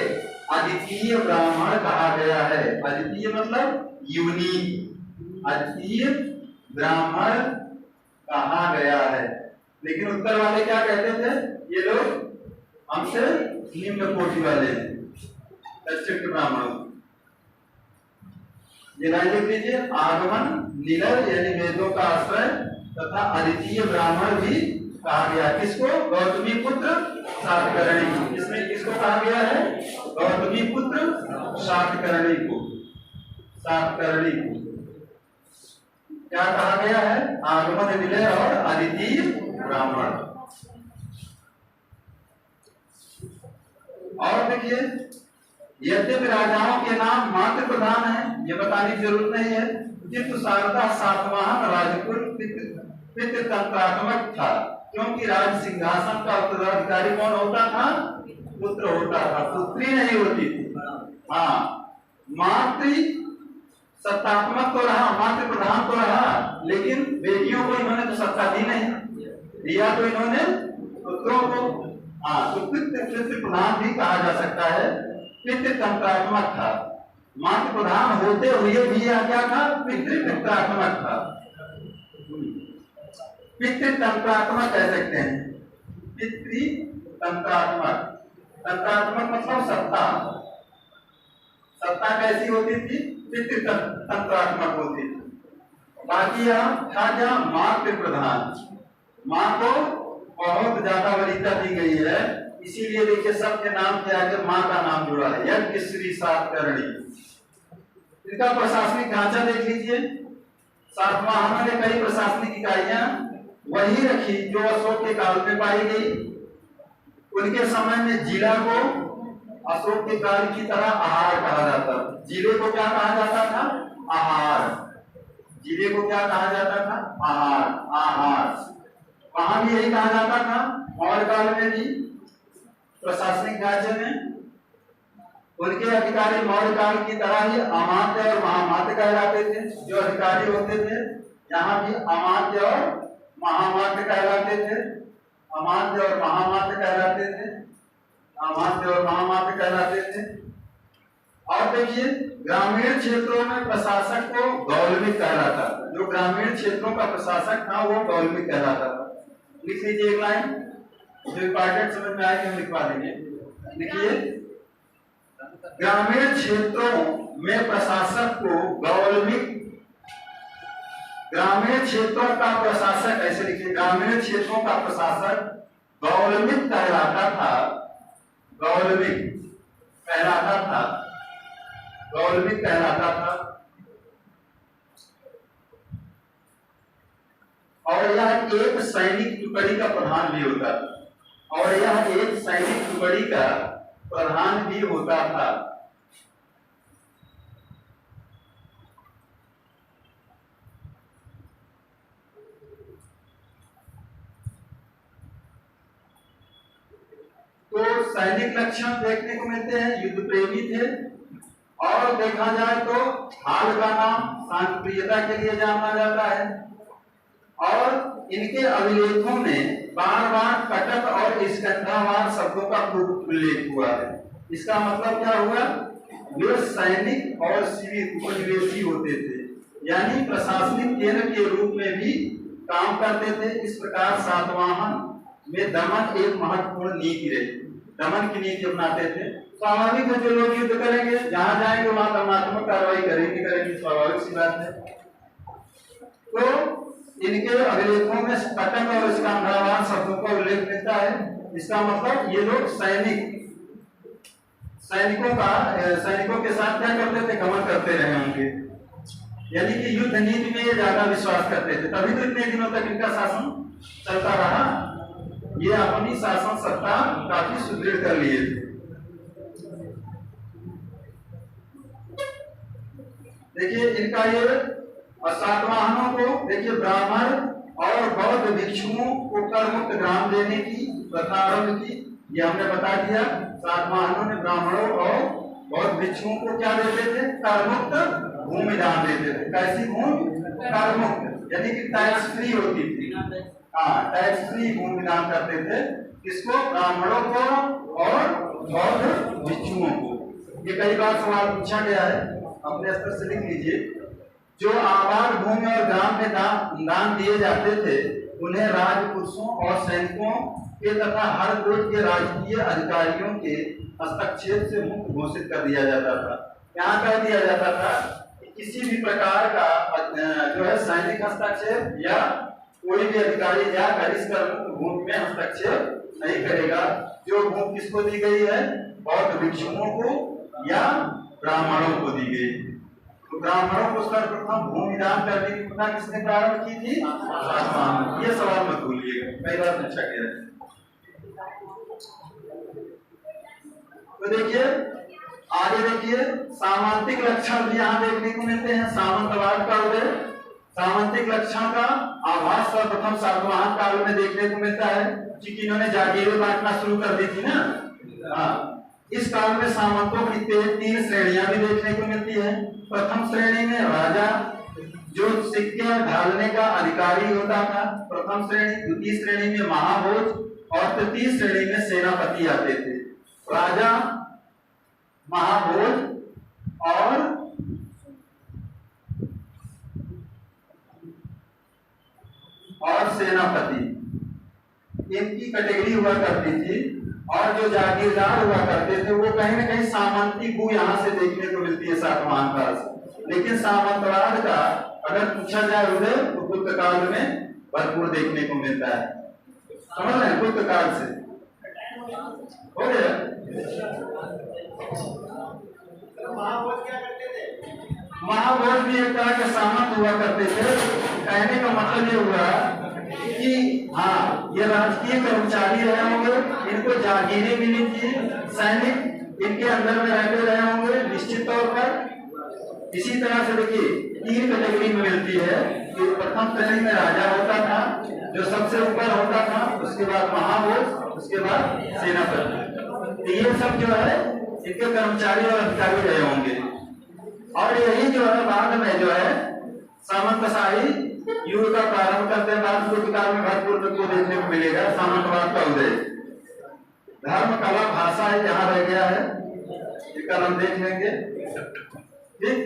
अद्वितीय ब्राह्मण कहा गया है। अद्वितीय मतलब यूनिक, अद्वितीय ब्राह्मण कहा गया है। लेकिन उत्तर वाले क्या कहते थे? ये लोग हमसे निम्न कोटि वाले हैं, दक्षिण ब्राह्मण। ये लाइन लिख लीजिए, आगमन निलय यानी वेदों का आश्रय तथा अद्वितीय ब्राह्मण भी कहा गया। किसको? गौतमी पुत्र सातकर्णी। इसमें किसको कहा गया है? गौतमी पुत्र सातकर्णी को। सातकर्णी को क्या कहा गया है? आगमन निलय और अद्वितीय ब्राह्मण। और देखिए, यद्यपि राजाओं के नाम मात्र प्रधान है, ये बताने की जरूरत नहीं है, किंतु शारदा सातवाहन राजकुल पितृतंत्रात्मक था, क्योंकि राज सिंहासन का उत्तराधिकारी कौन होता था? पुत्र होता था, पुत्री नहीं होती थी। हाँ, मातृ सत्तात्मक तो रहा, मातृ प्रधान तो रहा, लेकिन बेटियों को इन्होंने तो सत्ता दी नहीं, दिया तो इन्होंने पुत्रों को। हाँ, तो पितृ प्रधान भी कहा जा सकता है। पितृतंत्रात्मक था, मातृ प्रधान होते हुए भी यह क्या था? पितृतंत्रात्मक था। पितृतंत्रात्मक कह सकते हैं, पितृतंत्रात्मक। तंत्रात्मक मतलब सत्ता। सत्ता कैसी होती थी? पितृतंत्रात्मक होती थी। बाकी यहाँ था क्या? मातृ प्रधान। माँ को बहुत ज्यादा वरीयता दी गई है, इसीलिए देखिए सबके नाम के आगे माँ का नाम जुड़ा है, यज्ञश्री सातकर्णी। इनका प्रशासनिक ढांचा देख लीजिए। सातवाहनों ने कई प्रशासनिक इकाइयां वही रखी जो अशोक के काल में पाई गई। उनके समय में जिला को अशोक के काल की तरह आहार कहा जाता। जिले को क्या कहा जाता था? आहार। जिले को क्या कहा जाता था? आहार, आहार। वहां भी यही कहा जाता था। मौर्य काल में भी प्रशासनिक ढांचे में उनके अधिकारी मौर्य काल की तरह ही अमात्य और महामात्य कहलाते थे। जो अधिकारी होते थे यहाँ भी अमात्य और महामात्य कहलाते थे। अमात्य और महामात्य कहलाते थे। अमात्य और महामात्य कहलाते थे। और देखिए, ग्रामीण क्षेत्रों में प्रशासक को गौलमिक कहलाता। जो ग्रामीण क्षेत्रों का प्रशासक था वो गौलमिक कहलाता था। लिख लीजिए एक लाइन, जो इंपॉर्टेंट समझ में आएगी हम लिखवा देंगे। लिखिए, ग्रामीण क्षेत्रों में प्रशासक को गौलमिक, ग्रामीण क्षेत्रों का प्रशासक, ऐसे लिखिए, ग्रामीण क्षेत्रों का प्रशासक गौलमिक कहलाता था। गौलमिक कहलाता था। गौलमिक कहलाता था। और यह एक सैनिक टुकड़ी का प्रधान भी होता था। और यह एक सैनिक टुकड़ी का प्रधान भी होता था। तो सैनिक लक्षण देखने को मिलते हैं, युद्ध प्रेमी थे। और देखा जाए तो हाल का नाम शांत प्रियता के लिए जाना जाता है। और इनके अभिलेखों में बार बार कटक और स्कंधावार शब्दों का खूब उल्लेख हुआ है। इसका मतलब क्या हुआ? वे सैनिक और शिविर उपनिवेशी होते थे, यानी प्रशासनिक केंद्र के रूप में भी काम करते थे। इस प्रकार सातवाहन में दमन एक महत्वपूर्ण नीति रही। दमन की नीति अपनाते थे। स्वाभाविक है, जो लोग युद्ध करेंगे, जहां जाएंगे वहां दमनात्मक कार्रवाई करेंगे, स्वाभाविक सी बात है। तो इनके अभिलेखों में कटक और स्कंधावार शब्दों का उल्लेख मिलता है। इसका मतलब ये लोग सैनिकों के साथ क्या करते थे? गमन करते रहे होंगे, यानी कि युद्ध नीति में ये ज्यादा विश्वास करते थे। तभी तो इतने दिनों तक इनका शासन चलता रहा। ये अपनी शासन सत्ता काफी सुदृढ़ कर लिए थे। देखिए, इनका ये सातवाहनों को देखिए, ब्राह्मण और बौद्ध भिक्षुओं को कर मुक्त ग्राम देने की प्रथा आरंभ की। ये हमने बता दिया। सातवाहनों ने ब्राह्मणों और और भिक्षुओं को क्या देते थे? करमुक्त भूमि दान देते थे। कैसी भूमि? करमुक्त, यानी कि टैक्स फ्री होती थी। हाँ, टैक्स फ्री भूमि दान करते थे। किसको? ब्राह्मणों को और बौद्ध भिक्षुओं को। ये कई बार सवाल पूछा गया है, अपने स्तर से लिख लीजिए। जो आबाद भूमि और ग्राम में दान दिए जाते थे, उन्हें राजपुरुषों और सैनिकों के तथा हर कोई के राजकीय अधिकारियों के हस्तक्षेप से मुक्त घोषित कर दिया जाता था। यहाँ कह दिया जाता था कि किसी भी प्रकार का जो है सैनिक हस्तक्षेप या कोई भी अधिकारी जाकर इस भूमि में हस्तक्षेप नहीं करेगा। जो भूमि किसको दी गई है? बौद्ध भिक्षुओं को या ब्राह्मणों को दी गई। तो ब्राह्मणों को सर्वप्रथम भूमि दान करने की प्रथा किसने प्रारंभ की थी? शातवाहन। ये सवाल मत भूलिएगा, कई बार पूछा गया है। तो देखिए आगे, देखिए सामंतिक लक्षण भी यहाँ देखने को मिलते हैं। सामंतवाद का उदय, सामंतिक लक्षण का आभास सर्वप्रथम सातवाहन काल में देखने को मिलता है, क्योंकि इन्होंने जागीरें बांटना शुरू कर दी थी ना। हाँ, इस काल में सामंतों की 3 श्रेणियां भी देखने को मिलती है। प्रथम श्रेणी में राजा, जो सिक्के ढालने का अधिकारी होता था, प्रथम श्रेणी। द्वितीय श्रेणी में महाभोज और तृतीय श्रेणी में सेनापति आते थे। राजा, महाभोज और सेनापति, इनकी कैटेगरी हुआ करती थी। और जो जागीरदार हुआ करते थे वो कहीं ना कहीं सामंती गु यहाँ से देखने को मिलती है सातवाहन काल से। लेकिन सामंतवाद का अगर पूछा जाए उदय तो गुप्त काल में भरपूर देखने को मिलता है। समझ रहे हैं? गुप्त काल से हो गया। महाभोज भी एक तरह के सामंत हुआ करते थे। कहने का मतलब ये हुआ कि हाँ, ये राजकीय कर्मचारी रहे होंगे, इनको जागीरें मिली थी, सैनिक इनके अंदर में रहते रहे होंगे निश्चित तौर पर। इसी तरह से देखिए 3 कैटेगरी में मिलती है कि प्रथम श्रेणी में राजा होता था, जो सबसे ऊपर होता था, उसके बाद महाभोज, उसके बाद सेनापति। तो ये सब जो है इनके कर्मचारी और अधिकारी रहे होंगे। और यही जो है बाद में जो है सामंतशाही युग का प्रारंभ करते बाद गुप्त काल में भरपूर को देखने को मिलेगा सामंतवाद का उदय। धर्म, कला, भाषा यहाँ रह गया है, कल हम देख लेंगे। ठीक।